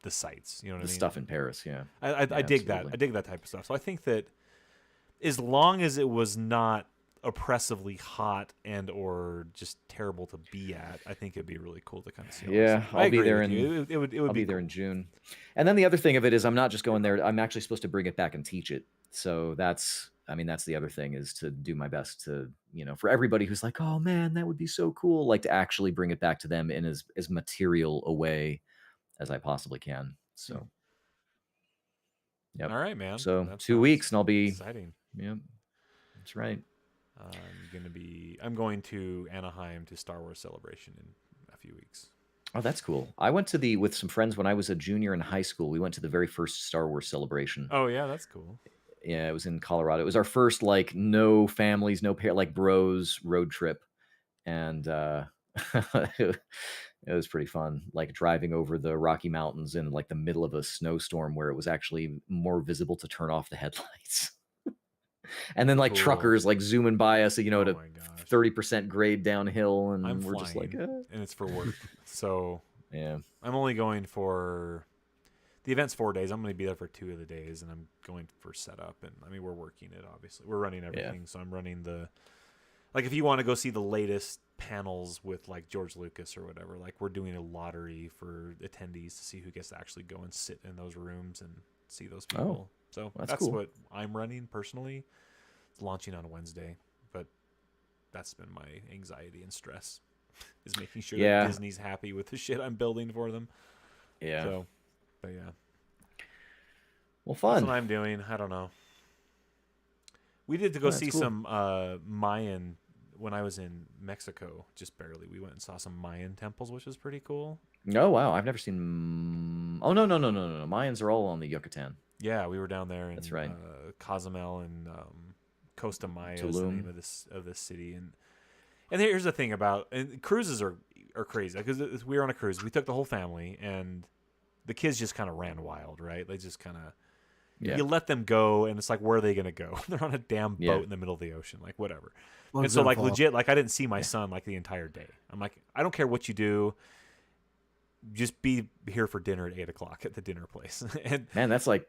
the sights. You know what The I mean? stuff in Paris, yeah. I dig that. absolutely. I dig that type of stuff. So I think that as long as it was not oppressively hot and or just terrible to be at, I think it'd be really cool to kind of see. all this Yeah, stuff. I I'll be agree there with you. It would I'll be be there cool. in June. And then the other thing of it is, I'm not just going there. I'm actually supposed to bring it back and teach it. So that's the other thing, is to do my best to, for everybody who's like, oh man, that would be so cool, like to actually bring it back to them in as material a way as I possibly can. So, yep. All right, man. So That 2 sounds weeks and I'll be, exciting. yep, that's right. I'm going to Anaheim to Star Wars Celebration in a few weeks. Oh, that's cool. I went to with some friends when I was a junior in high school. We went to the very first Star Wars Celebration. Oh yeah, that's cool. Yeah, it was in Colorado. It was our first like no families, no pair, like bros road trip, and it was pretty fun. Like driving over the Rocky Mountains in like the middle of a snowstorm where it was actually more visible to turn off the headlights. And then like Cool. truckers like zooming by us, you know, Oh at a my gosh. 30% grade downhill, and I'm we're flying, just like, and it's for work. So yeah. I'm only going for the event's 4 days. I'm going to be there for 2 of the days, and I'm going for setup. And I mean, we're working it obviously. We're running everything, so I'm running the like if you want to go see the latest panels with like George Lucas or whatever, like we're doing a lottery for attendees to see who gets to actually go and sit in those rooms and see those people. So that's that's cool. what I'm running personally. It's launching on Wednesday, but that's been my anxiety and stress is making sure that Disney's happy with the shit I'm building for them. Yeah. So, but yeah. Well, fun. That's what I'm doing. I don't know. We did to go see cool. some Mayan when I was in Mexico, just barely. We went and saw some Mayan temples, which was pretty cool. Oh, wow. I've never seen... Oh, no. Mayans are all on the Yucatan. Yeah, we were down there in That's right. Cozumel and Costa Maya is the Tulum. name of this city. And here's the thing about and cruises are crazy because we were on a cruise. We took the whole family, and the kids just kind of ran wild, right? They just kind of you let them go, and it's like, where are they gonna go? They're on a damn boat in the middle of the ocean, like whatever. And so like legit, like I didn't see my son like the entire day. I'm like, I don't care what you do, just be here for dinner at 8:00 at the dinner place. And man, that's like.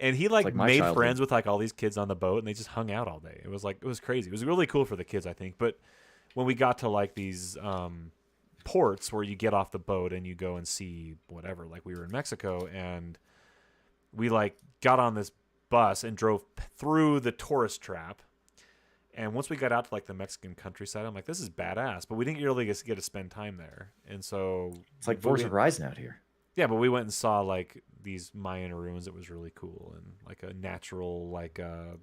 And he like my made childhood. friends with like all these kids on the boat, and they just hung out all day. It was crazy. It was really cool for the kids, I think. But when we got to like these ports where you get off the boat and you go and see whatever, like we were in Mexico, and we like got on this bus and drove through the tourist trap. And once we got out to like the Mexican countryside, I'm like, this is badass. But we didn't really get to spend time there, and so it's like Forza Horizon out here. Yeah, but we went and saw like these Mayan ruins. It was really cool, and like a natural like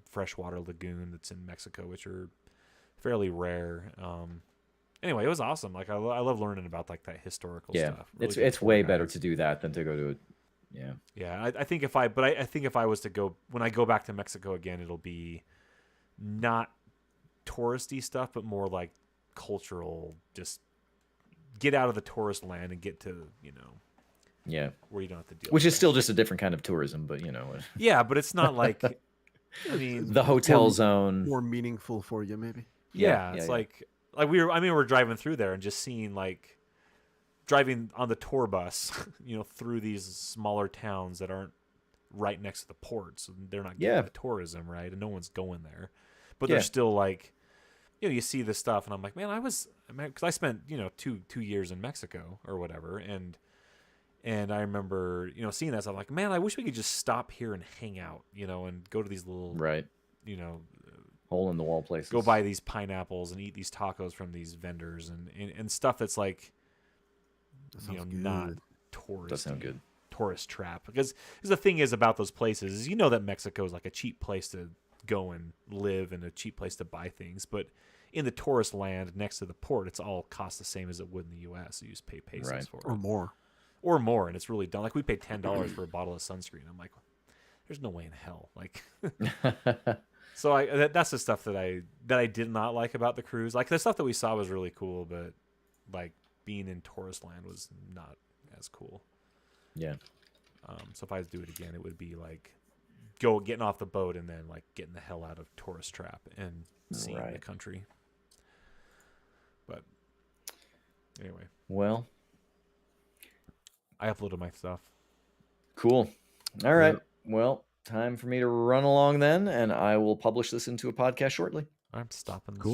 freshwater lagoon that's in Mexico, which are fairly rare. Anyway, it was awesome. Like I love learning about like that historical stuff. Really it's way better to do that than to go to it. Yeah. I think if I was to go when I go back to Mexico again, it'll be not touristy stuff, but more like cultural. Just get out of the tourist land and get to where you don't have to deal. Which is still just a different kind of tourism, but Yeah, but it's not like I mean the hotel zone more meaningful for you, maybe. Yeah, it's like we're driving through there and just seeing like driving on the tour bus, through these smaller towns that aren't right next to the ports, and they're not getting the tourism, right? And no one's going there, but they're still like, you see this stuff, and I'm like, man, because I spent 2 years in Mexico or whatever, and I remember seeing that, so I'm like, man, I wish we could just stop here and hang out, and go to these little hole in the wall places. Go buy these pineapples and eat these tacos from these vendors and stuff that's like, not tourist. That sounds good. Tourist trap. Because the thing is about those places is that Mexico is like a cheap place to go and live and a cheap place to buy things. But in the tourist land next to the port, it's all cost the same as it would in the U.S. You just pay pesos for it. Or more. And it's really done. Like we paid $10 for a bottle of sunscreen. I'm like, there's no way in hell. Like... So that's the stuff that I did not like about the cruise. Like the stuff that we saw was really cool, but like being in tourist land was not as cool. Yeah. So if I had to do it again, it would be like getting off the boat and then like getting the hell out of tourist trap and seeing the country. But anyway. Well, I uploaded my stuff. Cool. All right. Well, time for me to run along then, and I will publish this into a podcast shortly. I'm stopping the stream.